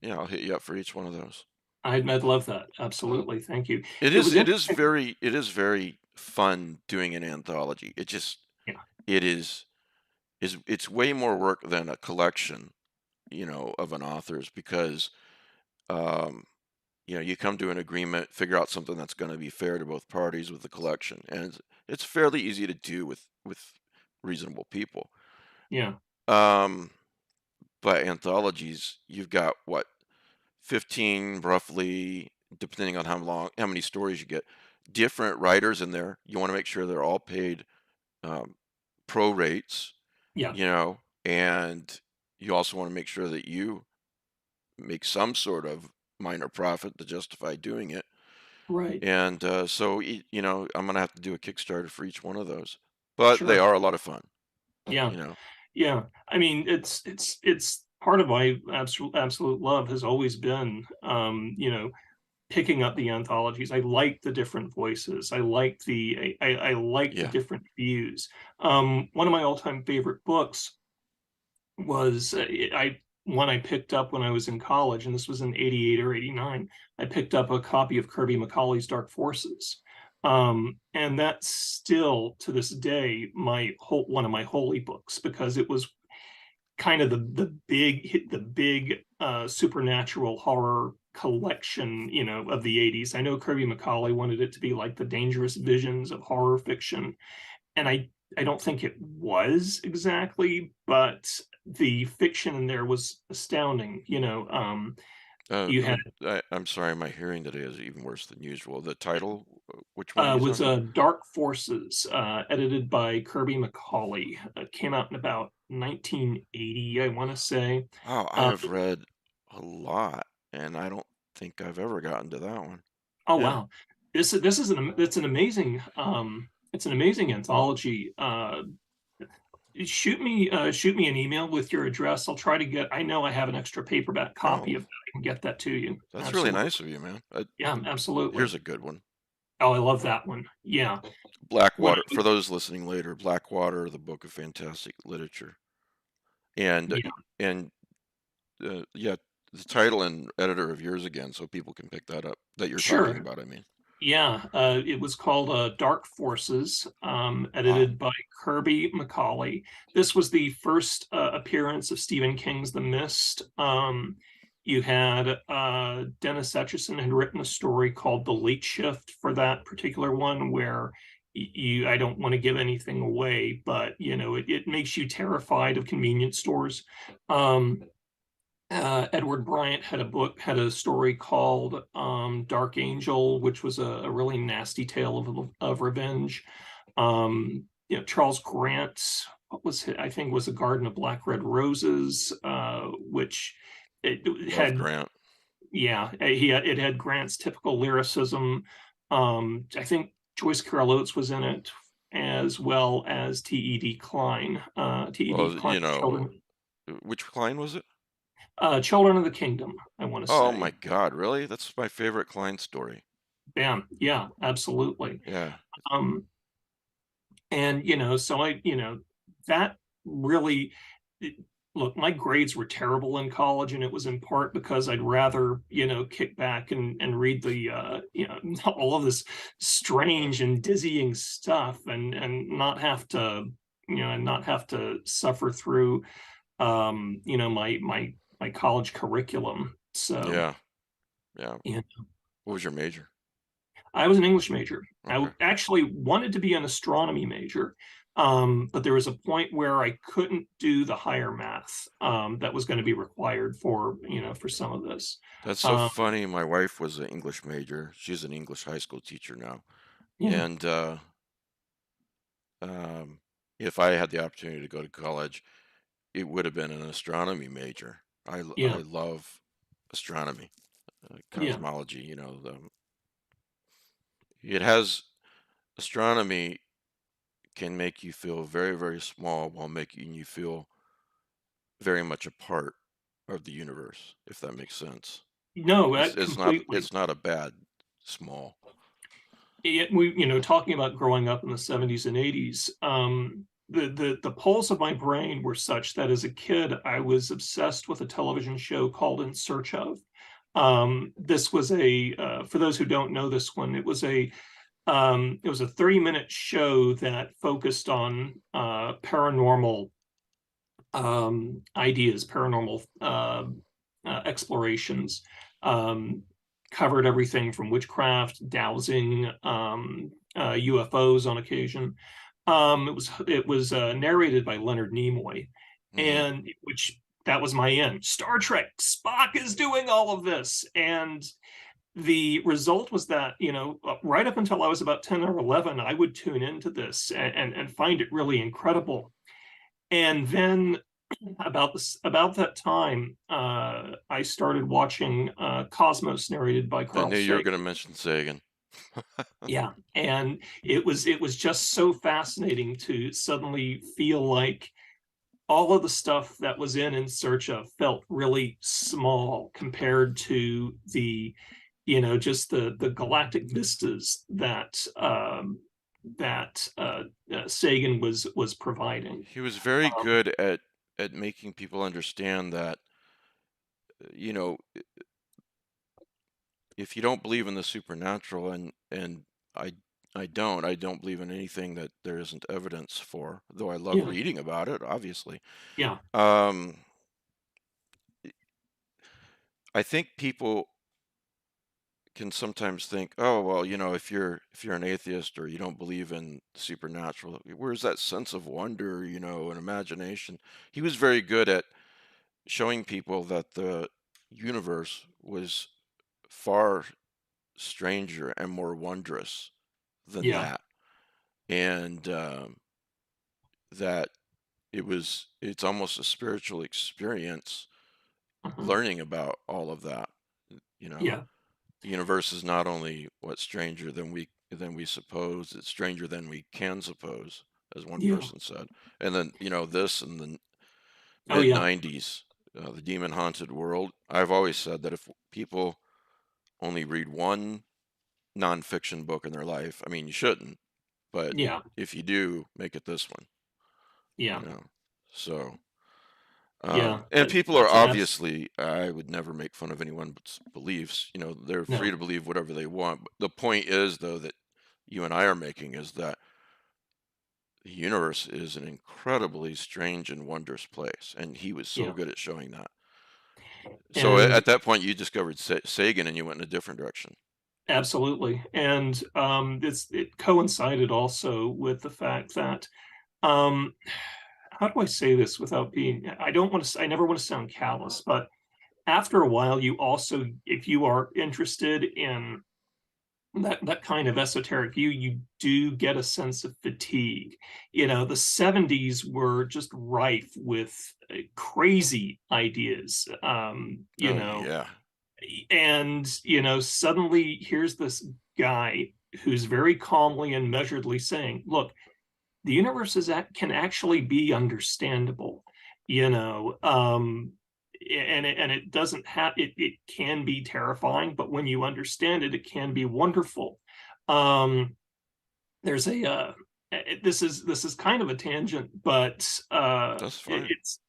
yeah, I'll hit you up for each one of those. I'd love that. Absolutely. Thank you. It It is was it is interesting. very it is very fun doing an anthology. Yeah. It it's way more work than a collection, of an author's because um, you come to an agreement, figure out something that's going to be fair to both parties with the collection, and it's fairly easy to do with reasonable people. Yeah. Um, but anthologies, you've got what 15 roughly, depending on how many stories you get, different writers in there. You want to make sure they're all paid um, pro rates, Yeah. and you also want to make sure that you make some sort of minor profit to justify doing it. Right. And so, I'm going to have to do a Kickstarter for each one of those, but they Sure. are a lot of fun, Yeah. you know. Yeah. I mean, it's part of my absolute love has always been, picking up the anthologies. I like the different voices. I like the Yeah. different views. One of my all-time favorite books was I one I picked up when I was in college, and this was in '88 or '89. I picked up a copy of Kirby McCauley's Dark Forces, and that's still to this day one of my holy books because it was kind of the big supernatural horror collection, of the '80s. I know Kirby McCauley wanted it to be like the dangerous visions of horror fiction, and I don't think it was exactly, but the fiction in there was astounding. You had I'm sorry, my hearing today is even worse than usual. The title, which one are you was talking? Dark Forces, edited by Kirby McCauley. It came out in about 1980, I want to say. Wow, I Um, have read a lot, and I don't think I've ever gotten to that one. oh Yeah. wow, this is an it's an amazing it's an amazing anthology. Shoot me an email with your address. I'll try to get. I know I have an extra paperback copy Oh, of that. I can get that to you. that's really Absolutely. nice of you, man. Yeah, absolutely. Here's a good one. Oh, I love that one. Yeah. When Blackwater. I For was, those listening later, Blackwater, the Book of Fantastic Literature, and yeah, and yeah, the title and editor of yours again, so people can pick that up. That you're talking sure. about, I mean. Yeah, it was called Dark Forces, Wow. edited by Kirby McCauley. This was the first appearance of Stephen King's The Mist. You had Dennis Etchison had written a story called The Late Shift for that particular one, where I don't want to give anything away, but it makes you terrified of convenience stores. Um, Edward Bryant had a story called Dark Angel, which was a really nasty tale of revenge. Charles Grant, what was it? I think was A Garden of Black Red Roses, which it Love had, Grant. yeah, it had Grant's typical lyricism. I think Joyce Carol Oates was in it, as well as T.E.D. Klein. T.E.D. Well, Klein, which Klein was it? Children of the Kingdom, I want to Oh my say. God, really? That's my favorite Klein story. Bam. Yeah, absolutely. Yeah. Um, and so that really it- look, my grades were terrible in college, and it was in part because I'd rather, kick back and read the all of this strange and dizzying stuff and not have to, and not have to suffer through my college curriculum. So, Yeah. Yeah. yeah. What was your major? I was an English major. Okay. Actually wanted to be an astronomy major, but there was a point where I couldn't do the higher math that was going to be required for some of this. That's so Um, funny. My wife was an English major. She's an English high school teacher now. yeah, And um, if I had the opportunity to go to college, it would have been an astronomy major. yeah, I love astronomy, yeah, cosmology, it has astronomy can make you feel very, very small while making you feel very much a part of the universe, if that makes sense. No, It's that it's not completely. it's not a bad small. Talking about growing up in the 70s and 80s, the poles of my brain were such that as a kid, I was obsessed with a television show called In Search of. This was for those who don't know this one, it was a 30-minute show that focused on paranormal ideas, paranormal explorations. Um, Covered everything from witchcraft, dowsing, UFOs on occasion. It was narrated by Leonard Nimoy, Hmm. and which that was my end. Star Trek, Spock is doing all of this, and the result was that right up until I was about 10 or 11, I would tune into this and find it really incredible. And then about that time, I started watching Cosmos, narrated by I Carl knew you were Sagan. going to mention Sagan. Yeah, and it was just so fascinating to suddenly feel like all of the stuff that was in Search of felt really small compared to just the galactic vistas that Sagan was providing. He was very Um, good at making people understand that, you know, if you don't believe in the supernatural, and I I don't believe in anything that there isn't evidence for, though I love yeah, reading about it, obviously. yeah, Um, I think people can sometimes think, oh, well, if you're an atheist or you don't believe in supernatural, where's that sense of wonder, and imagination? He was very good at showing people that the universe was far stranger and more wondrous than yeah, that, and that it's almost a spiritual experience uh-huh, learning about all of that. You know, yeah, the universe is not only what's stranger than we suppose; it's stranger than we can suppose, as one yeah. person said. And then this in the Oh mid yeah, '90s, the demon haunted world. I've always said that if people only read one nonfiction book in their life, I mean, you shouldn't, but yeah, if you do, make it this one. You yeah, know, so. yeah. And people are That's an abs. obviously, I would never make fun of anyone's beliefs. They're free No, to believe whatever they want. But the point is, though, that you and I are making is that the universe is an incredibly strange and wondrous place. And he was so yeah, good at showing that. So and at that point, you discovered Sagan and you went in a different direction. absolutely, and it coincided also with the fact that um, how do I say this without being? I don't want to. I never want to sound callous, but after a while, you also, if you are interested in that kind of esoteric view, you do get a sense of fatigue. The 70s were just rife with crazy ideas. Oh, yeah. And suddenly here's this guy who's very calmly and measuredly saying, look, the universe can actually be understandable, you know um and it doesn't have it can be terrifying, but when you understand it, it can be wonderful. um there's a this is kind of a tangent, but That's fine. it's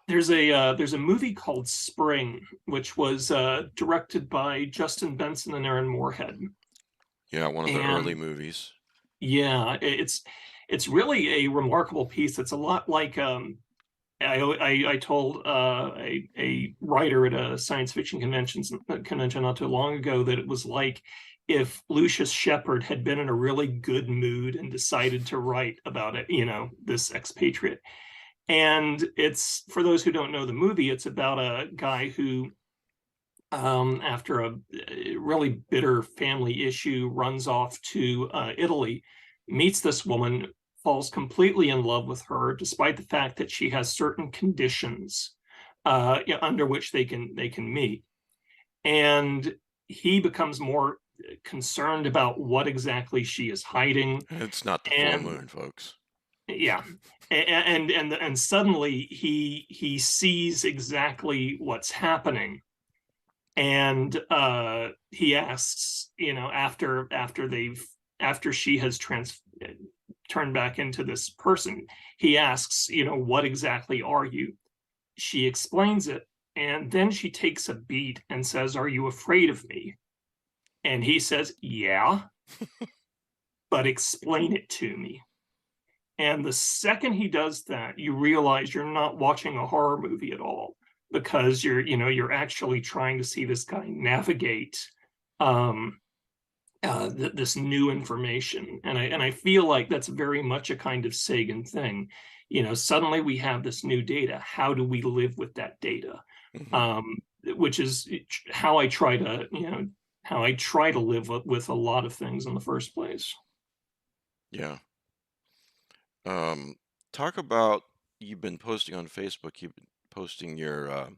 there's a movie called Spring, which was directed by Justin Benson and Aaron Moorhead. Yeah, one of the early And movies. yeah, it's really a remarkable piece. It's a lot like I told a writer at a science fiction convention not too long ago that it was like if Lucius Shepard had been in a really good mood and decided to write about it, this expatriate. And it's, for those who don't know the movie, it's about a guy who, after a really bitter family issue, runs off to Italy, meets this woman, falls completely in love with her, despite the fact that she has certain conditions under which they can meet. And he becomes more concerned about what exactly she is hiding. It's not the full And moon, folks. yeah, and suddenly he sees exactly what's happening, and he asks, after she has turned back into this person, he asks, what exactly are you? She explains it, and then she takes a beat and says, "Are you afraid of me?" And he says, "Yeah, but explain it to me." And the second he does that, you realize you're not watching a horror movie at all, because you're actually trying to see this guy navigate um, this new information. And I feel like that's very much a kind of Sagan thing. Suddenly we have this new data. How do we live with that data? Mhm. Which is how I try to live with a lot of things in the first place. Yeah. Um, Talk about, you've been posting on Facebook. You've been posting your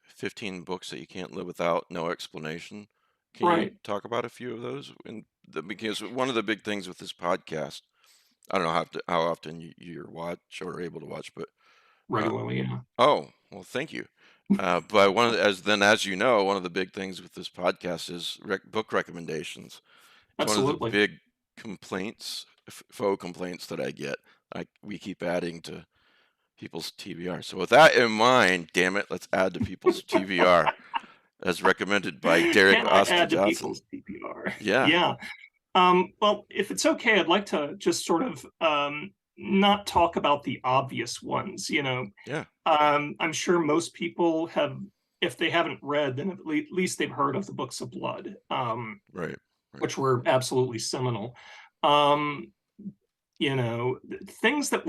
15 books that you can't live without, no explanation. Can you Right. talk about a few of those? Because one of the big things with this podcast, I don't know how often you watch or are able to watch, but uh, Regularly, yeah. oh, well, thank you. But as you know, one of the big things with this podcast is book recommendations. It's one of the Absolutely. big complaints, faux complaints that I get. We keep adding to people's TBR. So with that in mind, damn it, let's add to people's TBR as recommended by Derek Can I Austin add to Johnson. people's PPR? Yeah, Yeah. Well, if it's okay, I'd like to just sort of not talk about the obvious ones. yeah, I'm sure most people have, if they haven't read, then at least they've heard of the Books of Blood, right, right. which were absolutely seminal. Um, Things that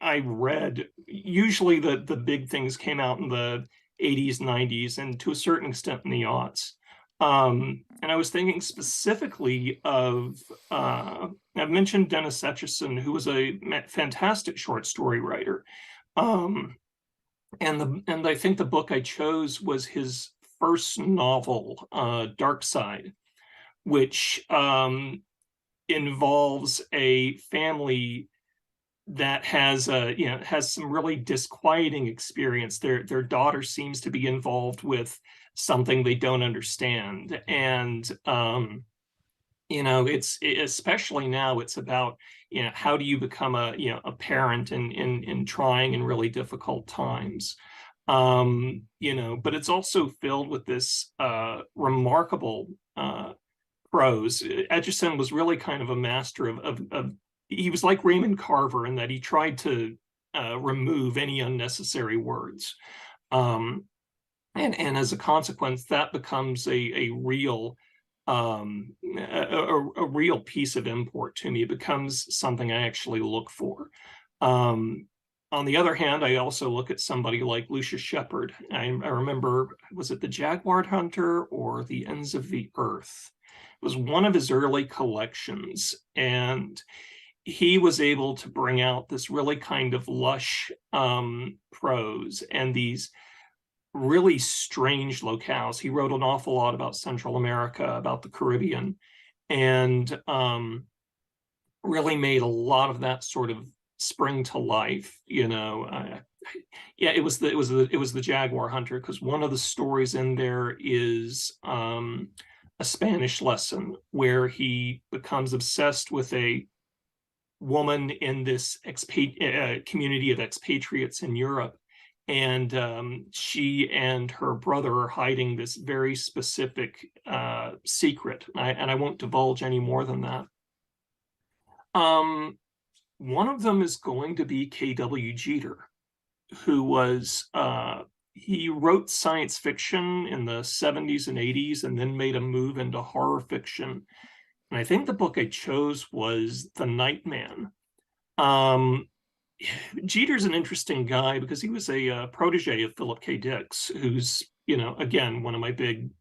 I read, usually the big things came out in the 80s, 90s, and to a certain extent in the aughts. And I was thinking specifically of I've mentioned Dennis Etchison, who was a fantastic short story writer. Um, and I think the book I chose was his first novel, Dark Side, which involves a family that has some really disquieting experience. Their daughter seems to be involved with something they don't understand, and especially now it's about how do you become a parent in trying and really difficult times. But it's also filled with this remarkable prose. Etchison was really kind of a master of he was like Raymond Carver in that he tried to remove any unnecessary words. Um, and as a consequence, that becomes a real a real piece of import to me. It becomes something I actually look for. Um, on the other hand, I also look at somebody like Lucius Shepard. I remember, was it The Jaguar Hunter or The Ends of the Earth? It was one of his early collections, and he was able to bring out this really kind of lush prose and these really strange locales. He wrote an awful lot about Central America, about the Caribbean, and really made a lot of that sort of spring to life. Yeah, it was the Jaguar Hunter, because one of the stories in there is a Spanish lesson where he becomes obsessed with a woman in this community of expatriates in Europe. And she and her brother are hiding this very specific secret. And I won't divulge any more than that. Um, One of them is going to be K.W. Jeter, who he wrote science fiction in the 70s and 80s and then made a move into horror fiction. And I think the book I chose was The Nightman. Um, Jeter's an interesting guy because he was a protege of Philip K. Dick's, who's again one of my big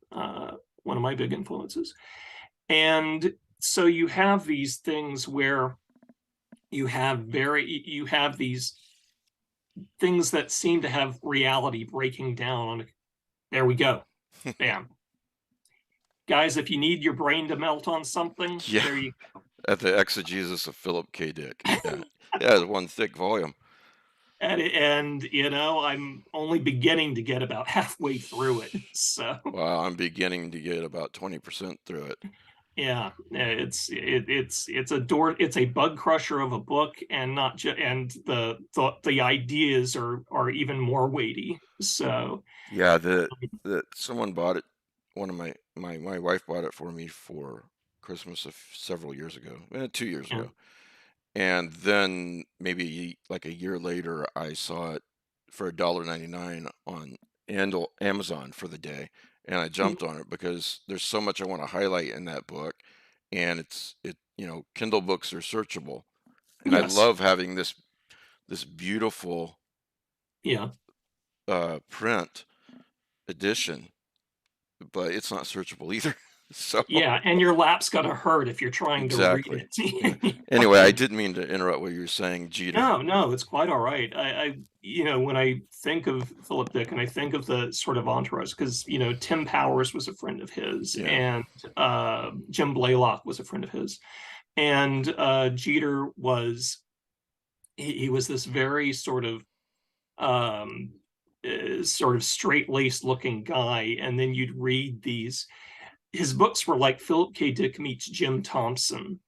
influences. And so you have these things where you have these things that seem to have reality breaking down on. There we go, bam. guys, if you need your brain to melt on something, Yeah, there you at the Exegesis of Philip K. Dick. Yeah, yeah, it's one thick volume. and you know, I'm only beginning to get about halfway through it. So Wow, I'm beginning to get about 20% through it. yeah, it's a bug crusher of a book, and not just and the ideas are even more weighty. So Yeah, the someone bought it. One of my wife bought it for me for Christmas several years ago, 2 years yeah, ago. And then maybe like a year later, I saw it for $1.99 on Amazon for the day, and I jumped on it because there's so much I want to highlight in that book, and Kindle books are searchable, and I yes, love having this beautiful yeah. print edition, but it's not searchable either. So Yeah, and your lap's gonna hurt if you're trying to read exactly. Yeah. it. Anyway, I didn't mean to interrupt what you were saying, Jeter. No, no, it's quite all right. You know, when I think of Philip Dick and I think of the sort of entourage, because you know, Tim Powers was a friend of his, Yeah. and Jim Blaylock was a friend of his, and Jeter was he was this very um, sort of straight-laced looking guy, and then you'd read these. His books were like Philip K. Dick meets Jim Thompson,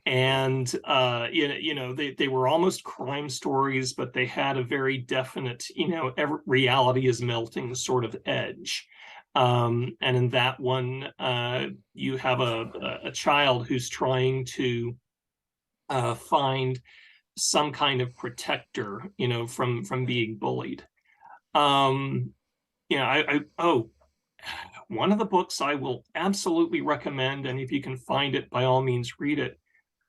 and you know they were almost crime stories, but they had a very definite, you know, reality is melting sort of edge. And in that one, you have a child who's trying to find some kind of protector, you know, from being bullied. um you know, one of the books I will absolutely recommend, and if you can find it, by all means read it,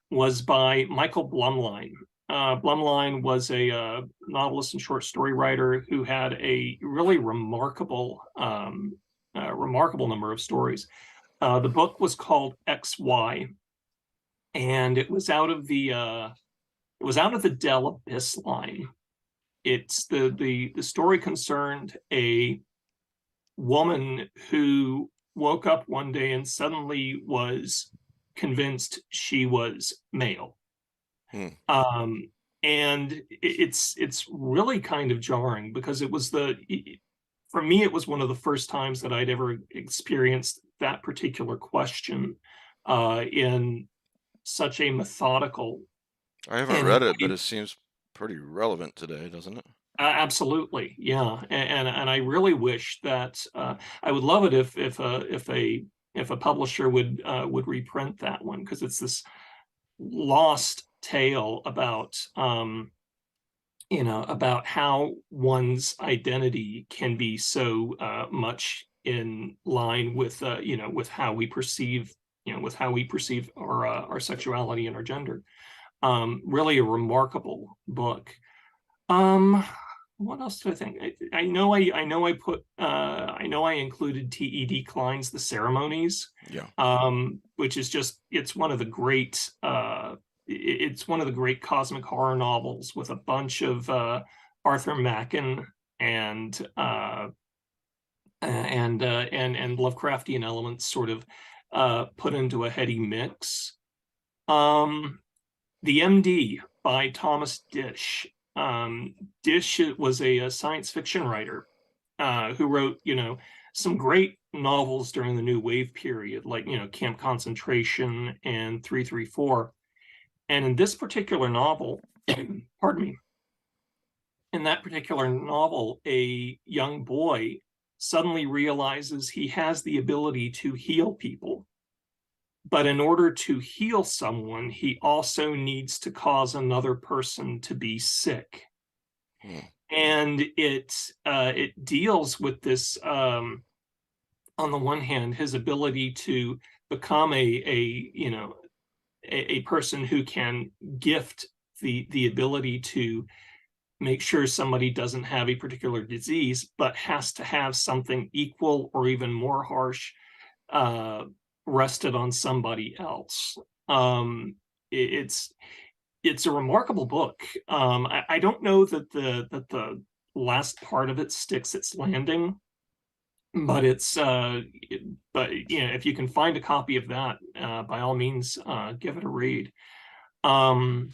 was by Michael Blumlein. Blumlein was a novelist and short story writer who had a really remarkable number of stories. The book was called XY, and it was out of the Dell Abyss line. It's the story concerned a woman who woke up one day and suddenly was convinced she was male. Hmm. Um, and it's really kind of jarring because for me it was one of the first times that I'd ever experienced that particular question in such a methodical I haven't and read it, but it seems pretty relevant today, doesn't it? absolutely, yeah. And I really wish that I would love it if a publisher would reprint that one, because it's this lost tale about you know, about how one's identity can be so much in line with you know, with how we perceive, you know, with how we perceive our sexuality and our gender. Really a remarkable book. um what else do I think? I know I included T.E.D. Klein's The Ceremonies, Yeah. which is just it's one of the great it's one of the great cosmic horror novels with a bunch of Arthur Machen and and Lovecraftian elements sort of put into a heady mix. Um, the MD by Thomas Dish. Dish was a science fiction writer who wrote, you know, some great novels during the New Wave period, like, you know, Camp Concentration and 334. And in this particular novel, pardon me, in that particular novel, a young boy suddenly realizes he has the ability to heal people. But in order to heal someone, he also needs to cause another person to be sick. Hmm. And it deals with this, on the one hand, his ability to become a you know, a person who can gift the ability to make sure somebody doesn't have a particular disease, but has to have something equal or even more harsh uh, rested on somebody else. Um, it's it's a remarkable book. I don't know that the last part of it sticks its landing, but it's but if you can find a copy of that, by all means, give it a read. Um,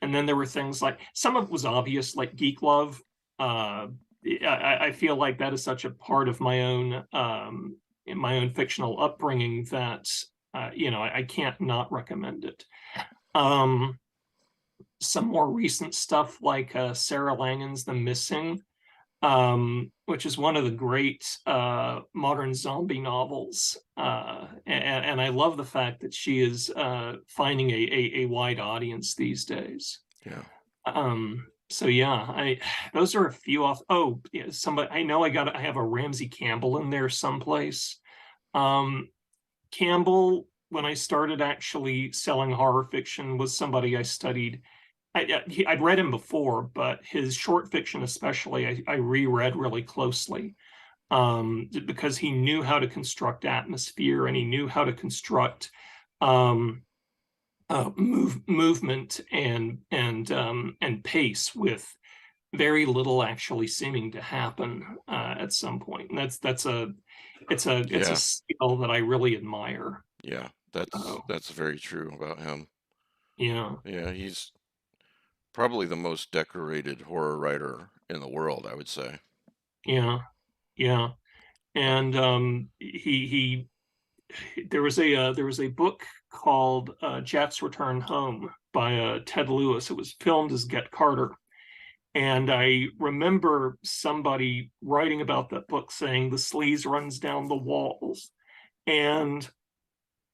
and then there were things like, some of it was obvious, like Geek Love. Uh, I feel like that is such a part of my own in my own fictional upbringing that I can't not recommend it. Um, some more recent stuff like Sarah Langen's The Missing, which is one of the great modern zombie novels. And I love the fact that she is finding a wide audience these days. Yeah. So yeah, those are a few off. Oh, yeah, somebody I have a Ramsey Campbell in there someplace. Um, Campbell, when I started actually selling horror fiction, was somebody I studied. I'd read him before, but his short fiction, especially, I reread really closely, because he knew how to construct atmosphere and he knew how to construct um, movement and pace with very little actually seeming to happen at some point. And it's a Yeah. skill that I really admire. Yeah. Oh, That's very true about him. yeah, Yeah, he's probably the most decorated horror writer in the world, I would say. yeah, yeah. And there was a book called Jeff's Return Home by Ted Lewis. It was filmed as Get Carter. And I remember somebody writing about that book saying the sleaze runs down the walls. And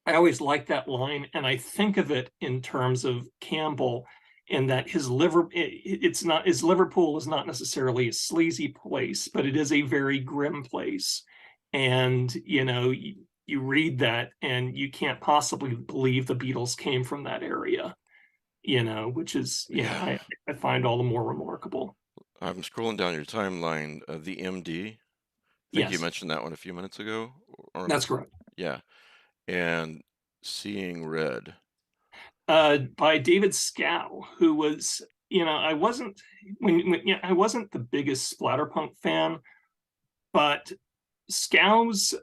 I always like that line. And I think of it in terms of Campbell, in that his Liverpool is not necessarily a sleazy place, but it is a very grim place. And you read that and you can't possibly believe the Beatles came from that area, which is, Yeah. I find all the more remarkable. I'm scrolling down your timeline. The MD. I think you Yes, mentioned that one a few minutes ago. Or that's correct. yeah. And Seeing Red. By David Scow, who was, I wasn't I wasn't the biggest splatterpunk fan, but Scow's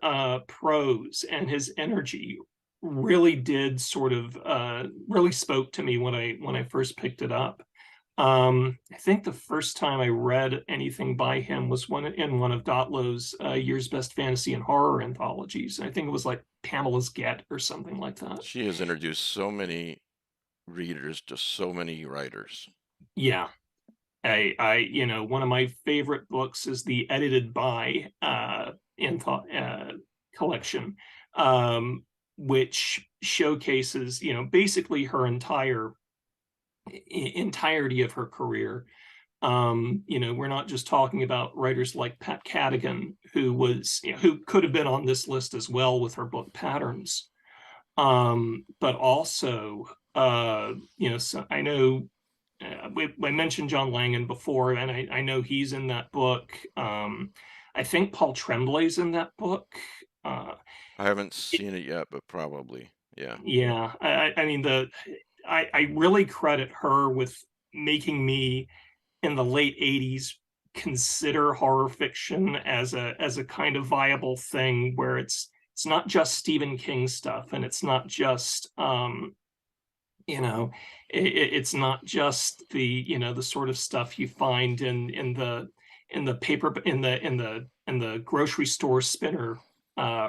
prose and his energy really did sort of really spoke to me when I first picked it up. I think the first time I read anything by him was one of Dotlow's year's best fantasy and horror anthologies. I think it was like Pamela's Get or something like that. She has introduced so many readers to so many writers. Yeah, one of my favorite books is the edited by collection, um, which showcases, basically her entirety of her career. We're not just talking about writers like Pat Cadigan, who could have been on this list as well with her book Patterns, but also, so I know we mentioned John Langan before, and I know he's in that book. I think Paul Tremblay's in that book. Uh, I haven't seen it yet, but probably. Yeah. yeah, I mean I really credit her with making me in the late '80s consider horror fiction as a kind of viable thing where it's not just Stephen King stuff, and it's not just you know it's not just the sort of stuff you find in the paper in the grocery store spinner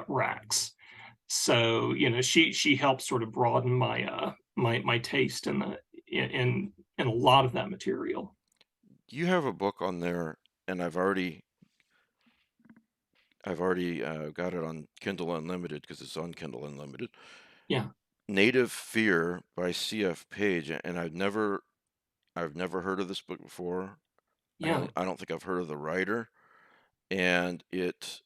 racks. So she helped sort of broaden my taste in a lot of that material. You have a book on there, and I've already got it on Kindle Unlimited because it's on Kindle Unlimited. Yeah, Native Fear by C.F. Page, and I've never heard of this book before. yeah, I don't think I've heard of the writer, and this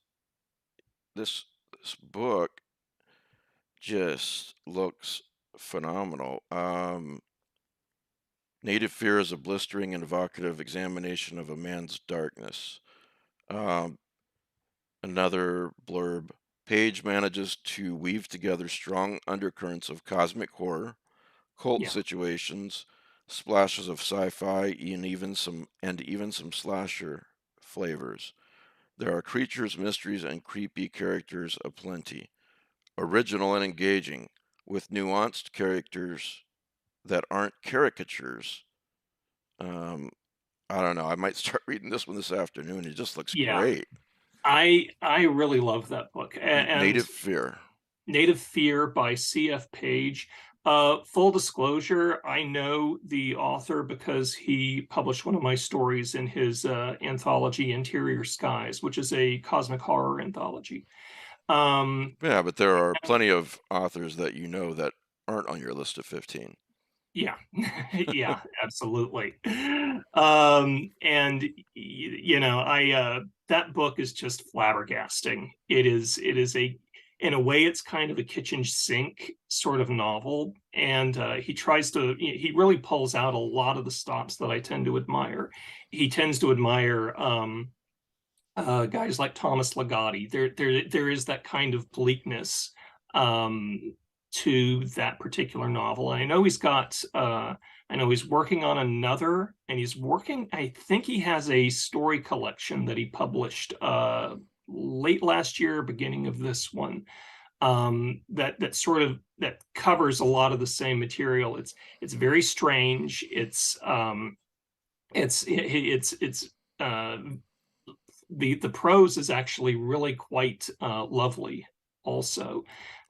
this book just looks phenomenal. Native Fear is a blistering and evocative examination of a man's darkness. Um, Another blurb. Page manages to weave together strong undercurrents of cosmic horror, cult yeah, situations, splashes of sci-fi, and even some slasher flavors. There are creatures, mysteries, and creepy characters aplenty. Original and engaging, with nuanced characters that aren't caricatures. Um, I don't know. I might start reading this one this afternoon. It just looks Yeah, great. I really love that book. And Native Fear. Native Fear by C.F. Page. Full disclosure, I know the author because he published one of my stories in his anthology Interior Skies, which is a cosmic horror anthology. Yeah, but there are plenty of authors that you know that aren't on your list of 15. Yeah, yeah, absolutely. And you know, I that book is just flabbergasting. It is a in a way it's kind of a kitchen sink sort of novel, and he really pulls out a lot of the stops that I tend to admire. He tends to admire guys like Thomas Ligotti. There is that kind of bleakness to that particular novel. And I know he's working on another, and I think he has a story collection that he published late last year, beginning of this one, that covers a lot of the same material. It's very strange. It's uh, the prose is actually really quite lovely also.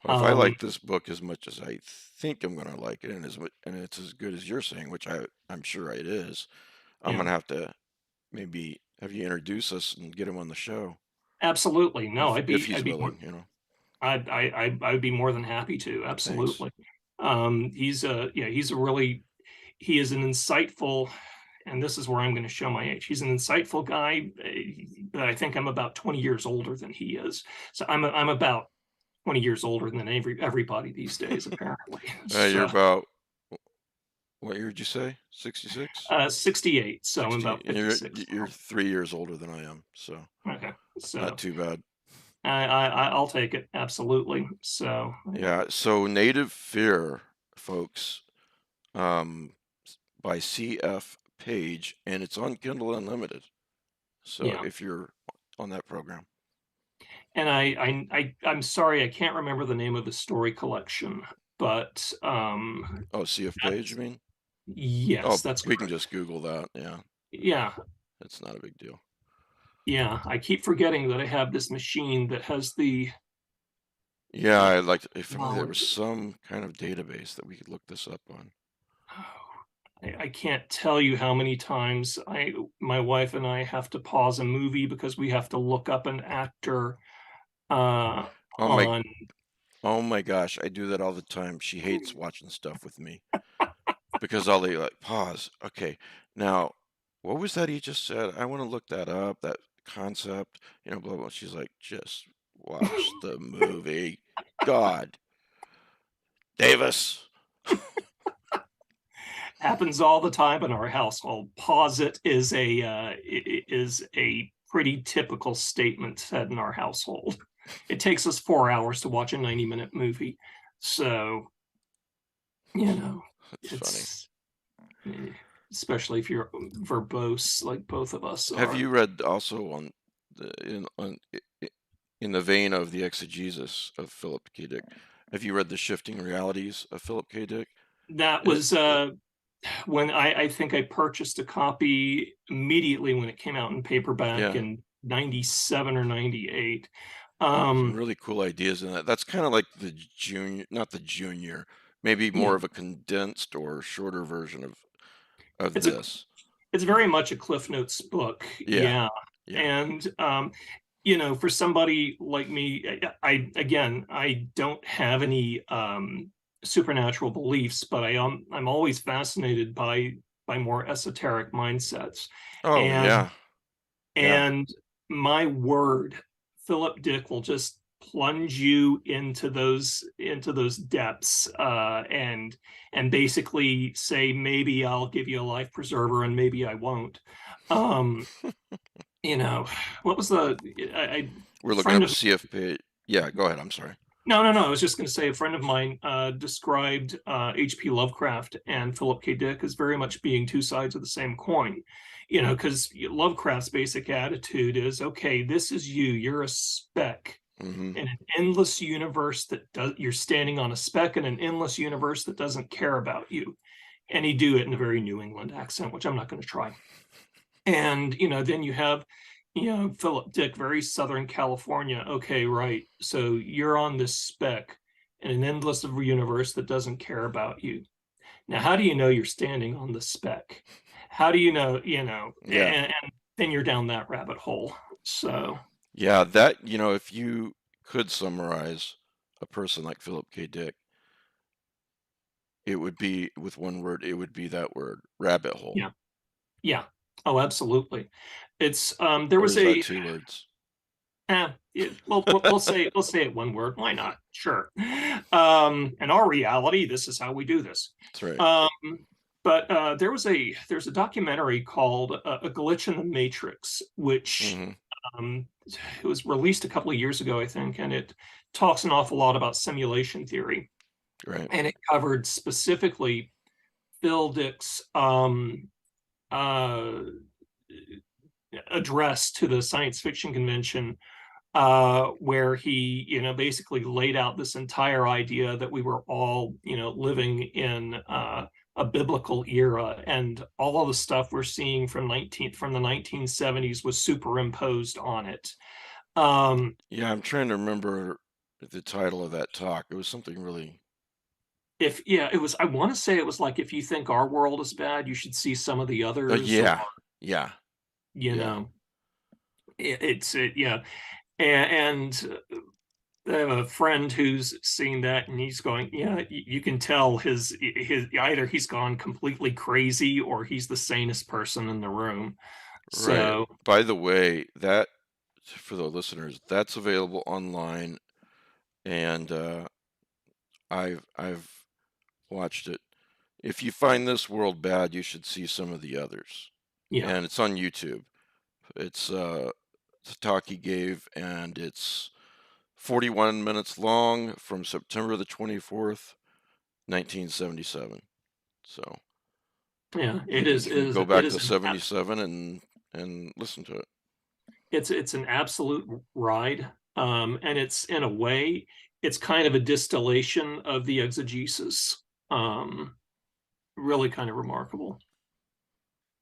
Well, if I Um, like this book as much as I think I'm going to like it, and it's as good as you're saying, which I'm sure it is, I'm yeah, going to have to maybe have you introduce us and get him on the show absolutely. No, if he's willing, I would be more than happy to. Thanks. Absolutely. He is an insightful, and this is where I'm going to show my age. He's an insightful guy, but I think I'm about 20 years older than he is. So I'm about 20 years older than everybody these days, apparently. You're So about, what year did you say? 66? 68, so I'm 60, about and you're 56 you're now. 3 years older than I am, so Okay, not so too bad. I'll take it absolutely. So Yeah, so Native Fear, folks, um, by C.F. Page, and it's on Kindle Unlimited. So yeah, if you're on that program. and I'm sorry I can't remember the name of the story collection, but Oh, C.F. Page, you that's mean? yes, Oh, that's we can correct. just Google that. Yeah, Yeah, it's not a big deal. yeah. I keep forgetting that I have this machine that has the Yeah, yeah. I'd like to, if only there was Knowledge. some kind of database that we could look this up on. I can't tell you how many times my wife and I have to pause a movie because we have to look up an actor uh, Oh my, on. oh my gosh, I do that all the time. She hates watching stuff with me because I'll like pause. Okay, now what was that he just said? I want to look that up, that concept, blah blah. She's like, just watch the movie. God, Davis. Happens all the time in our household. Pause it is a pretty typical statement said in our household. It takes us 4 hours to watch a 90-minute movie, so you know That's funny. it's especially if you're verbose like both of us Have are. you read also in the vein of the exegesis of Philip K. Dick? Have you read The Shifting Realities of Philip K. Dick? That It, was when I think I purchased a copy immediately when it came out in paperback yeah, in 97 or 98. some Um, really cool ideas in that. That's kind of like the junior, not the junior, maybe more yeah, of a condensed or shorter version of it's a this. it's very much a Cliff Notes book. Yeah, Yeah. yeah. And for somebody like me, I don't have any supernatural beliefs, but I'm always fascinated by more esoteric mindsets. Oh And yeah, yeah. and my word, Philip Dick will just plunge you into those depths and basically say maybe I'll give you a life preserver and maybe I won't. Um, you know, what was the We're looking friend up of CFP. Yeah, go ahead. I'm sorry. No, no, no. I was just going to say a friend of mine described H.P. Lovecraft and Philip K. Dick as very much being two sides of the same coin. Because Lovecraft's basic attitude is, okay, this is you. You're a speck Hmm. in an endless universe that does. You're standing on a speck in an endless universe that doesn't care about you. And he'd do it in a very New England accent, which I'm not going to try. And then you have Philip Dick, very Southern California. Okay, right. So you're on this speck in an endless universe that doesn't care about you. Now, how do you know you're standing on the speck? How do you know, Yeah. and then you're down that rabbit hole. So Yeah, that, if you could summarize a person like Philip K. Dick, it would be with one word, it would be that word, rabbit hole. yeah, yeah. Oh, absolutely. It's there Or was is that a two words? well, we'll say it one word. Why not? Sure. In our reality, this is how we do this. That's right. Um, but there's a documentary called A Glitch in the Matrix, which Hmm. it was released a couple of years ago, I think, and it talks an awful lot about simulation theory, Right. and it covered specifically Phil Dick's uh, address to the science fiction convention where he, basically laid out this entire idea that we were all, living in a biblical era, and all of the stuff we're seeing from the 1970s was superimposed on it. Um, Yeah, I'm trying to remember the title of that talk. It was something really, if yeah, it was. I want to say it was like, if you think our world is bad, you should see some of the others, or yeah, yeah, you yeah, know, yeah, and I have a friend who's seen that, and he's going, yeah, you can tell his either he's gone completely crazy or he's the sanest person in the room. right. So By the way, that for the listeners, that's available online, and I've watched it. If you find this world bad, you should see some of the others, yeah, and it's on YouTube. It's a talk he gave, and it's 41 minutes long from September the 24th, 1977. So yeah, you it can is you can is go it back is to an 77 and listen to it. it's an absolute ride. And it's, in a way, it's kind of a distillation of the exegesis. Really kind of remarkable.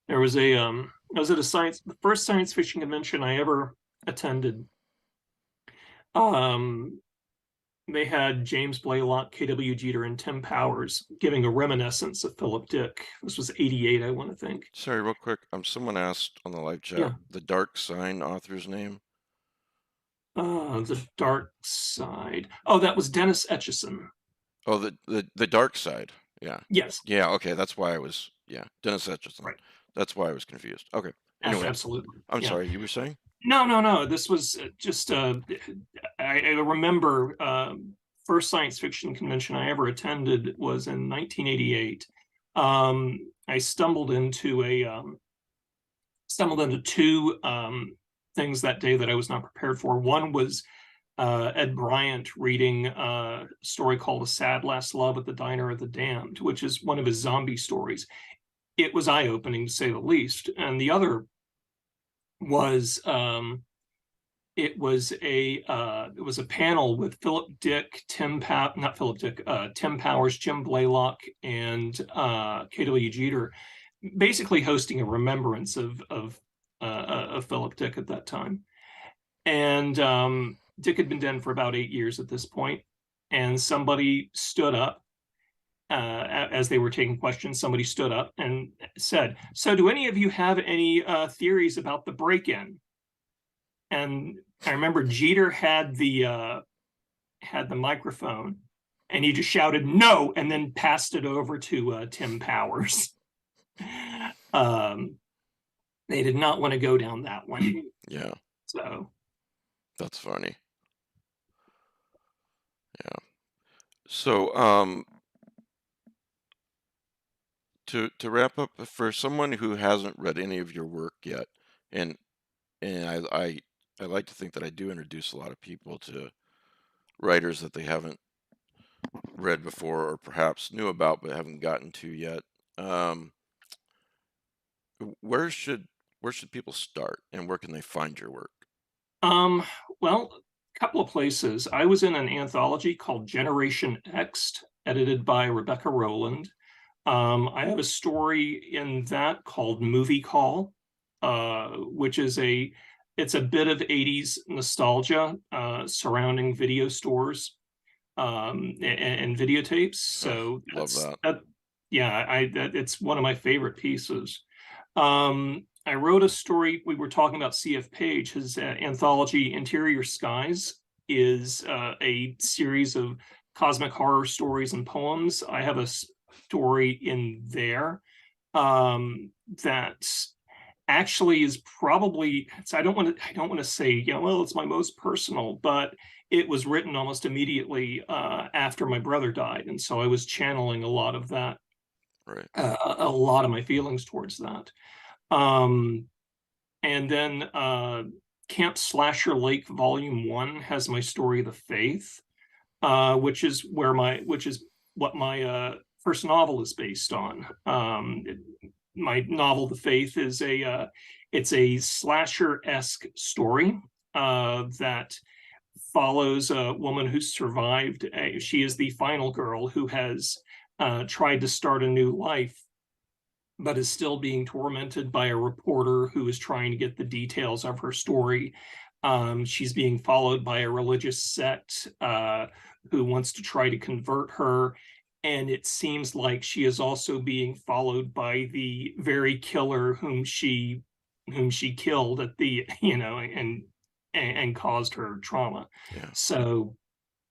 There was I was at the first science fiction convention I ever attended. Um, they had James Blaylock, K.W. Jeter, and Tim Powers giving a reminiscence of Philip Dick. This was '88, I want to think. Sorry, real quick. Someone asked on the live chat Yeah. the Dark Sign author's name. The Dark Side. Oh, that was Dennis Etchison. Oh, the Dark Side. Yeah, Yes, yeah. Okay, that's why I was. Yeah, Dennis Etchison. right. That's why I was confused. Okay. Anyway, Absolutely. I'm Yeah. sorry. You were saying? No, no, no. This was just I remember first science fiction convention I ever attended was in 1988. I stumbled into two things that day that I was not prepared for. One was Ed Bryant reading a story called A Sad Last Love at the Diner of the Damned, which is one of his zombie stories. It was eye-opening, to say the least. And the other was it was a panel with Philip Dick, not Philip Dick, Tim Powers, Jim Blaylock, and K.W. Jeter, basically hosting a remembrance of Philip Dick at that time. And Dick had been dead for about 8 years at this point, and somebody stood up as they were taking questions. Somebody stood up and said, "So, do any of you have any theories about the break-in?" And I remember Jeter had the microphone, and he just shouted "No," and then passed it over to Tim Powers. um, they did not want to go down that one. Yeah, So that's funny. Yeah. So, to wrap up, for someone who hasn't read any of your work yet, and and I like to think that I do introduce a lot of people to writers that they haven't read before or perhaps knew about but haven't gotten to yet. Um, where should people start, and where can they find your work? Um, well, a couple of places. I was in an anthology called Generation X, edited by Rebecca Rowland. I have a story in that called Movie Call, which is it's a bit of 80s nostalgia surrounding video stores and videotapes. Oh, So love that. yeah, it's one of my favorite pieces. I wrote a story. We were talking about C.F. Page. His anthology Interior Skies is a series of cosmic horror stories and poems. I have a story in there that actually is probably, so I don't want to say, well, it's my most personal, but it was written almost immediately after my brother died, and so I was channeling a lot of that, Right. a lot of my feelings towards that. Um, and then Camp Slasher Lake Volume One has my story, The Faith, which is what my first novel is based on. My novel, The Faith, is it's a slasher-esque story that follows a woman who survived. She is the final girl who has tried to start a new life, but is still being tormented by a reporter who is trying to get the details of her story. She's being followed by a religious sect who wants to try to convert her. And it seems like she is also being followed by the very killer whom she killed at the, and caused her trauma. Yeah. So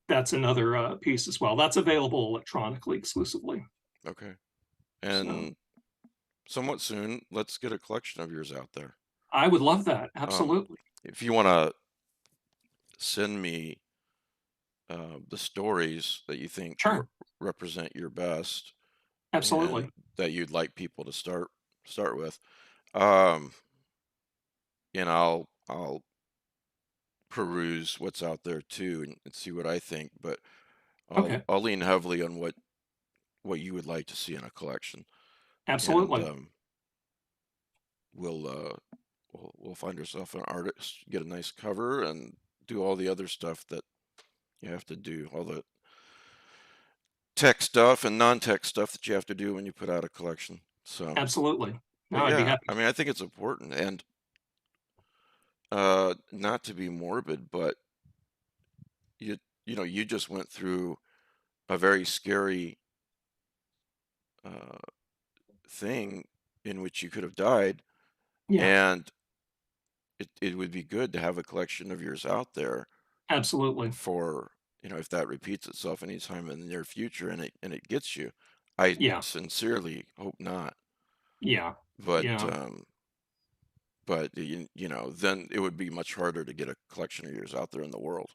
that's another piece as well. That's available electronically exclusively. Okay. So And somewhat soon, let's get a collection of yours out there. I would love that. Um, Absolutely. if you want to send me the stories that you think Sure. represent your best and Absolutely. that you'd like people to start with, um, and I'll peruse what's out there too and see what I think. But Okay. I'll lean heavily on what you would like to see in a collection, and Absolutely. we'll we'll find ourselves an artist, get a nice cover, and do all the other stuff that you have to do, all the tech stuff and non-tech stuff that you have to do when you put out a collection. So, Absolutely. No, but I'd be yeah, happy. I mean, I think it's important, and not to be morbid, but you you just went through a very scary uh, thing in which you could have died, Yeah, and it would be good to have a collection of yours out there absolutely. for, if that repeats itself anytime in the near future and it gets you. I Yeah, sincerely hope not, yeah, but yeah. then it would be much harder to get a collection of yours out there in the world.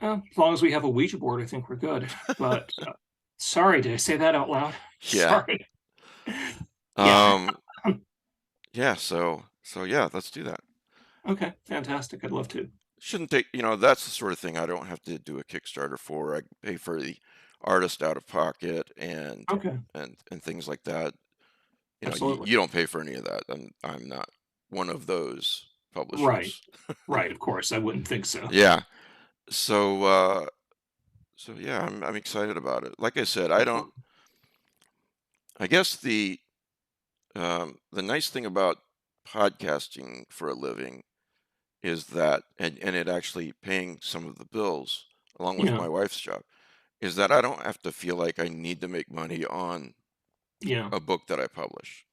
As long as we have a Ouija board, I think we're good. But sorry, did I say that out loud? Yeah. Sorry. Yeah. Um, yeah, so yeah, let's do that. Okay, fantastic. I'd love to. Shouldn't take, that's the sort of thing I don't have to do a Kickstarter for. I pay for the artist out of pocket Okay, and things like that. absolutely. You don't pay for any of that. I'm not one of those Right, publishers. right. Of course, I wouldn't think so. Yeah. So so yeah, I'm excited about it. Like I said, Absolutely. I guess the nice thing about podcasting for a living is that and it actually paying some of the bills along with Yeah, my wife's job is that I don't have to feel like I need to make money on yeah, a book that I publish,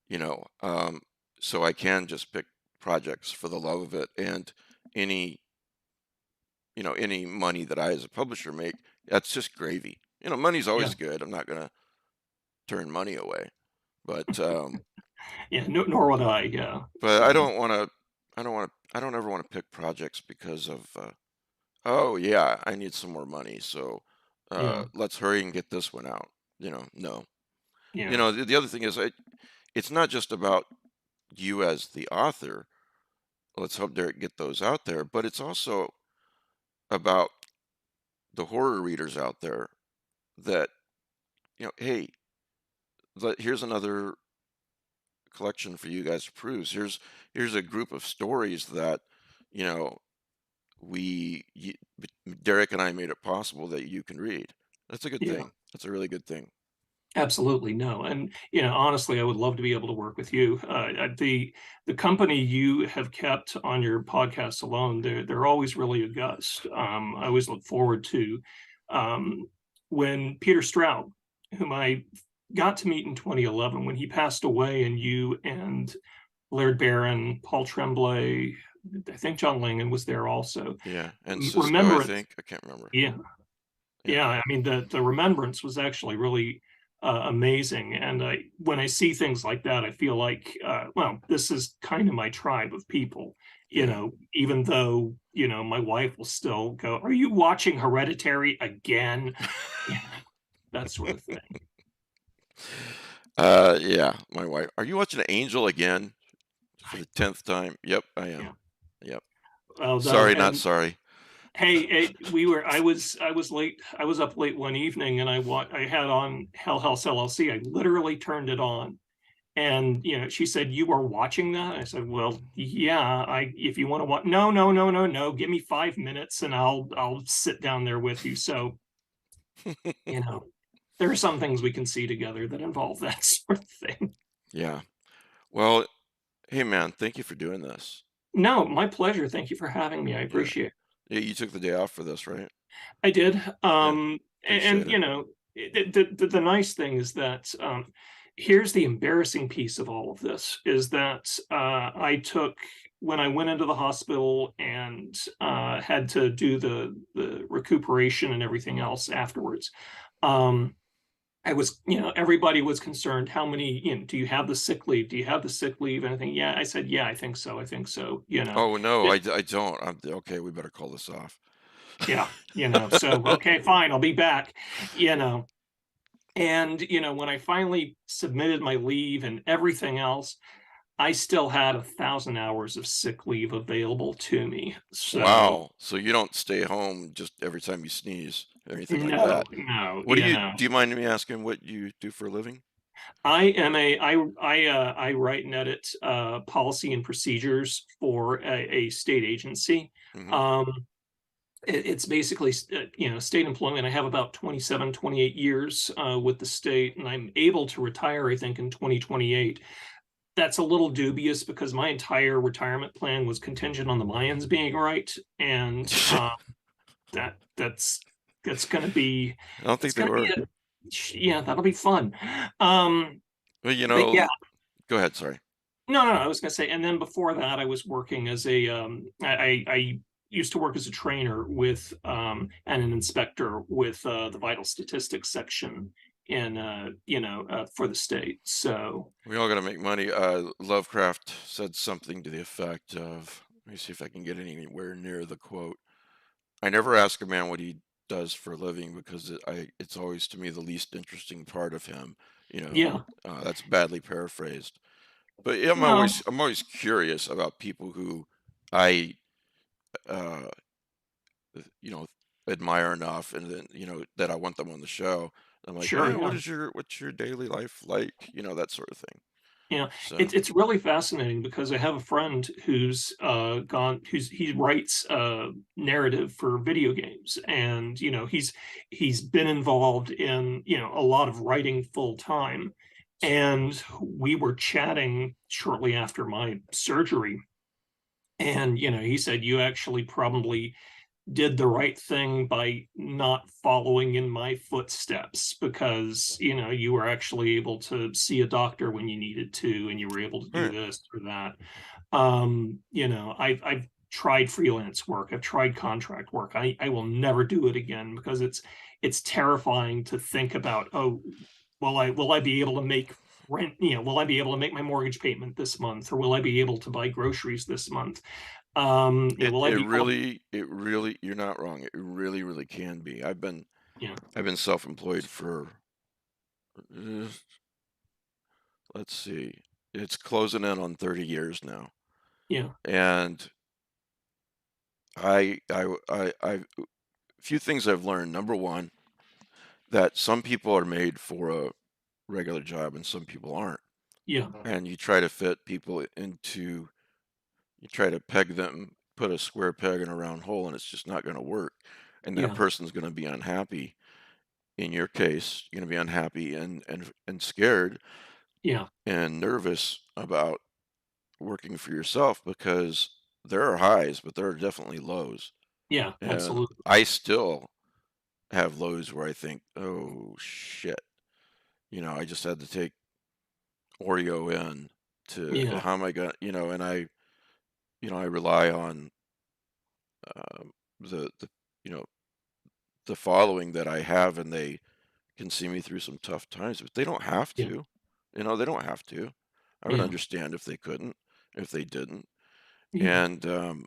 you know. So I can just pick projects for the love of it, and any any money that I as a publisher make, that's just gravy. Money's yeah, always good. I'm not gonna turn money away, but yeah. No, nor would I. Yeah. I So I don't ever want to pick projects because of oh yeah, I need some more money, so yeah, let's hurry and get this one out. No. yeah, The other thing is, it's not just about you as the author. Let's hope Derek get those out there, but it's also about the horror readers out there that, hey, here's another collection for you guys to peruse. Here's a group of stories that, you know, Derek and I made it possible that you can read. That's a good Yeah. thing. That's a really good thing. Absolutely, no, and, honestly, I would love to be able to work with you. The company you have kept on your podcast alone, they're always really august. I always look forward to, um, when Peter Straub, whom I got to meet in 2011, when he passed away, and you and Laird Barron, Paul Tremblay, I think John Langan was there also. Yeah, and Cisco, I Remembrance, think. I can't remember. yeah. Yeah. Yeah, I mean, the remembrance was actually really, amazing, and when I see things like that, I feel like, well, this is kinda my tribe of people, Yeah. even though, my wife will still go, "Are you watching Hereditary again?" Yeah, that sort of thing. Yeah, my wife. Are you watching Angel again for the 10th time? Yep, I am. Yeah. Yep. Well, Sorry, not and sorry. hey, I was late. I was up late one evening, and I had on Hell House LLC. I literally turned it on. And, she said, "You are watching that?" I said, "Well, yeah, if you want to watch." "No, no, no, no, no. Give me 5 minutes and I'll sit down there with you." So, you know, there are some things we can see together that involve that sort of thing. Yeah. Well, hey man, thank you for doing this. No, my pleasure. Thank you for having me. I Yeah. appreciate it. Yeah, you took the day off for this, right? I did. Yeah, And, appreciate it. the nice thing is that, here's the embarrassing piece of all of this is that, when I went into the hospital and, had to do the recuperation and everything else afterwards, um, everybody was concerned, how many, do you have the sick leave? Do you have the sick leave? And I think, yeah, I said, yeah, I think so. I think so. Oh no, It, I don't. Okay. We better call this off. yeah, so, okay, fine, I'll be back, you know. And, when I finally submitted my leave and everything else, I still had 1,000 hours of sick leave available to me. So, Wow. So you don't stay home just every time you sneeze or anything like no, that. no, What do you mind me asking what you do for a living? I am I write and edit policy and procedures for a state agency. Hmm. Um, it's basically state employment. I have about 27, 28 years with the state, and I'm able to retire, I think, in 2028. That's a little dubious because my entire retirement plan was contingent on the Mayans being right, and that that's that's gonna be I don't it's think they gonna be were. a yeah, that'll be fun. Um, Well, but yeah, go ahead. Sorry. no, no, no, I was gonna say, and then before that, I was working as I used to work as a trainer with and an inspector with the vital statistics section in for the state. So We all got to make money. Lovecraft said something to the effect of, let me see if I can get anywhere near the quote. I never ask a man what he does for a living because it's always to me the least interesting part of him. You know, yeah, that's badly paraphrased. But yeah, well, I'm always curious about people who I, uh, you know, admire enough, and then that I want them on the show. I'm like, sure, yeah, yeah. what's your daily life like? That sort of thing. Yeah, So it's really fascinating because I have a friend who's he writes narrative for video games, and he's been involved in a lot of writing full time. And we were chatting shortly after my surgery, and he said, "You actually probably did the right thing by not following in my footsteps, because you were actually able to see a doctor when you needed to, and you were able to do right. this or that." I've tried freelance work, I've tried contract work. I will never do it again because it's terrifying to think about, oh, will I be able to make rent, will I be able to make my mortgage payment this month, or will I be able to buy groceries this month? Will I be able to, It really, you're not wrong. It really, really can be. yeah, I've been self-employed for, uh, let's see, it's closing in on 30 years now. yeah, And I few things I've learned. Number one, that some people are made for a regular job and some people aren't. Yeah. And you try to fit people into, you try to peg them, put a square peg in a round hole, and it's just not going to work. And that Yeah. person's going to be unhappy. In your case, you're going to be unhappy and scared Yeah. and nervous about working for yourself because there are highs, but there are definitely lows. Yeah. And Absolutely. I still have lows where I think, oh shit, I just had to take Oreo in to, Yeah. how am I going to, and I rely on the, you know, the following that I have, and they can see me through some tough times, but they don't have Yeah. to, they don't have to. I would Yeah. understand if they couldn't, if they didn't. Yeah. And,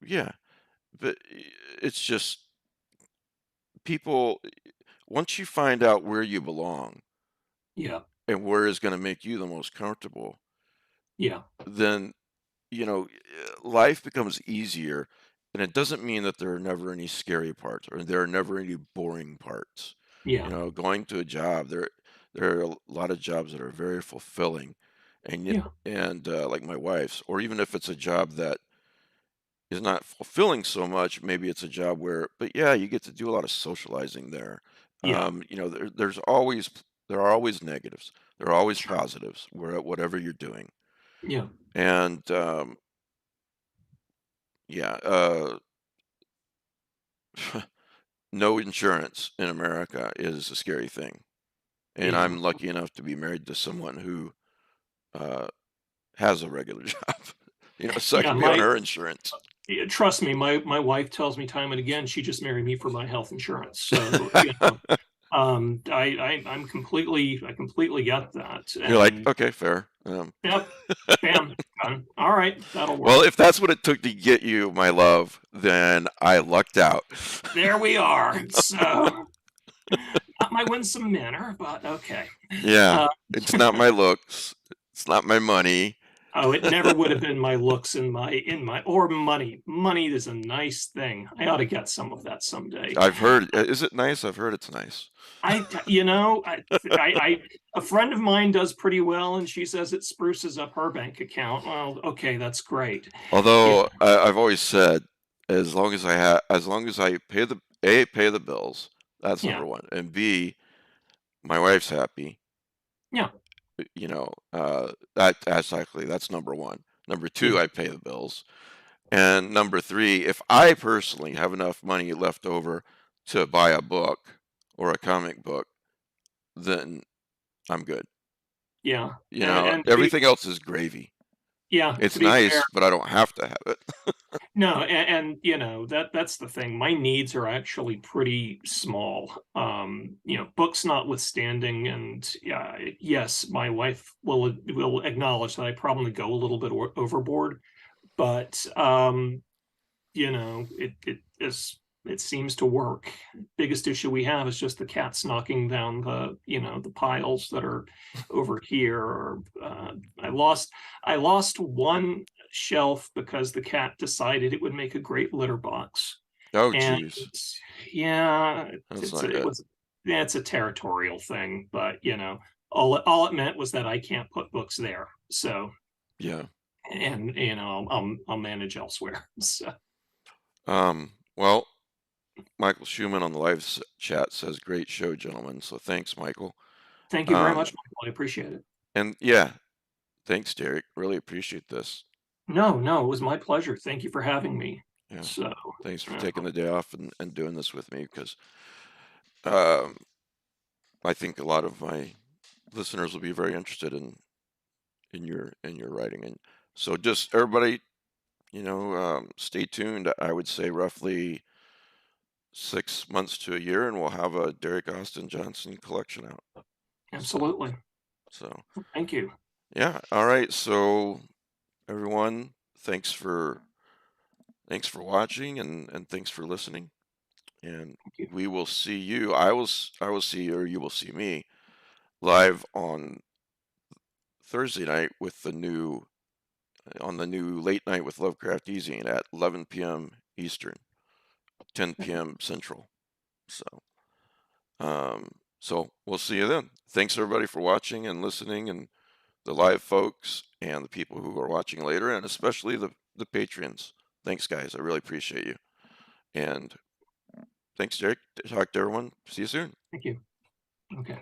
yeah, but it's just people, once you find out where you belong Yeah. and where is going to make you the most comfortable, Yeah. then life becomes easier. And it doesn't mean that there are never any scary parts or there are never any boring parts. Yeah. Going to a job, there are a lot of jobs that are very fulfilling, Yeah. like my wife's, or even if it's a job that is not fulfilling so much, maybe it's a job where, but yeah, you get to do a lot of socializing there. Yeah. There are always negatives. There are always Sure. positives where whatever you're doing. Yeah. And yeah, no insurance in America is a scary thing. And Yeah. I'm lucky enough to be married to someone who uh, has a regular job, so I Yeah. can be on My her insurance. Yeah, trust me, my wife tells me time and again she just married me for my health insurance. So, I completely get that. You're like, And okay, fair. yep, bam, done. All right, that'll Well, work. if that's what it took to get you, my love, then I lucked out. There we are. So, not my winsome manner, but okay. Yeah, Uh, it's not my looks, it's not my money. oh, it never would have been my looks or money. Money is a nice thing. I ought to get some of that someday. I've heard, is it nice? I've heard it's nice. I, you know, I, a friend of mine does pretty well, and she says it spruces up her bank account. Well, okay, that's great. Yeah, Although I've always said, as long as I pay the bills, that's yeah, number one, and B, my wife's happy. yeah, That's actually that's number one. Number two, yeah, I pay the bills. And number three, if I personally have enough money left over to buy a book or a comic book, then I'm good. yeah. And Everything else is gravy. to It's be fair, nice, but I don't have to have it. no, that's the thing. My needs are actually pretty small. Books notwithstanding, and yeah, yes, my wife will acknowledge that I probably go a little bit overboard, but it seems to work. Biggest issue we have is just the cats knocking down the piles that are over here. Or I lost one shelf because the cat decided it would make a great litter box. Oh, And geez, yeah, that's not good. it's a territorial thing, but all it meant was that I can't put books there. So, Yeah. and I'll manage elsewhere. So Well, Michael Schumann on the live chat says, "Great show, gentlemen." So thanks, Michael. thank you very Um, much, Michael. I appreciate it. and yeah, thanks, Derek. Really appreciate this. No, no, it was my pleasure. Thank you for having me. Yeah. So, Thanks for uh, taking the day off and doing this with me because um, I think a lot of my listeners will be very interested in your writing. And so just everybody, stay tuned. I would say roughly 6 months to a year, and we'll have a Derek Austin Johnson collection out. So, absolutely. so Thank you. yeah. All right. So everyone, thanks for watching and thanks for listening. And Thank you. we will see you. I will see you, or you will see me live on Thursday night with the new Late Night with Lovecraft eZine at 11 p.m. Eastern. 10 p.m. Central. So we'll see you then. Thanks everybody for watching and listening, and the live folks and the people who are watching later, and especially the patrons. Thanks, guys. I really appreciate you. And thanks, Derek. Talk to everyone. See you soon. Thank you. Okay.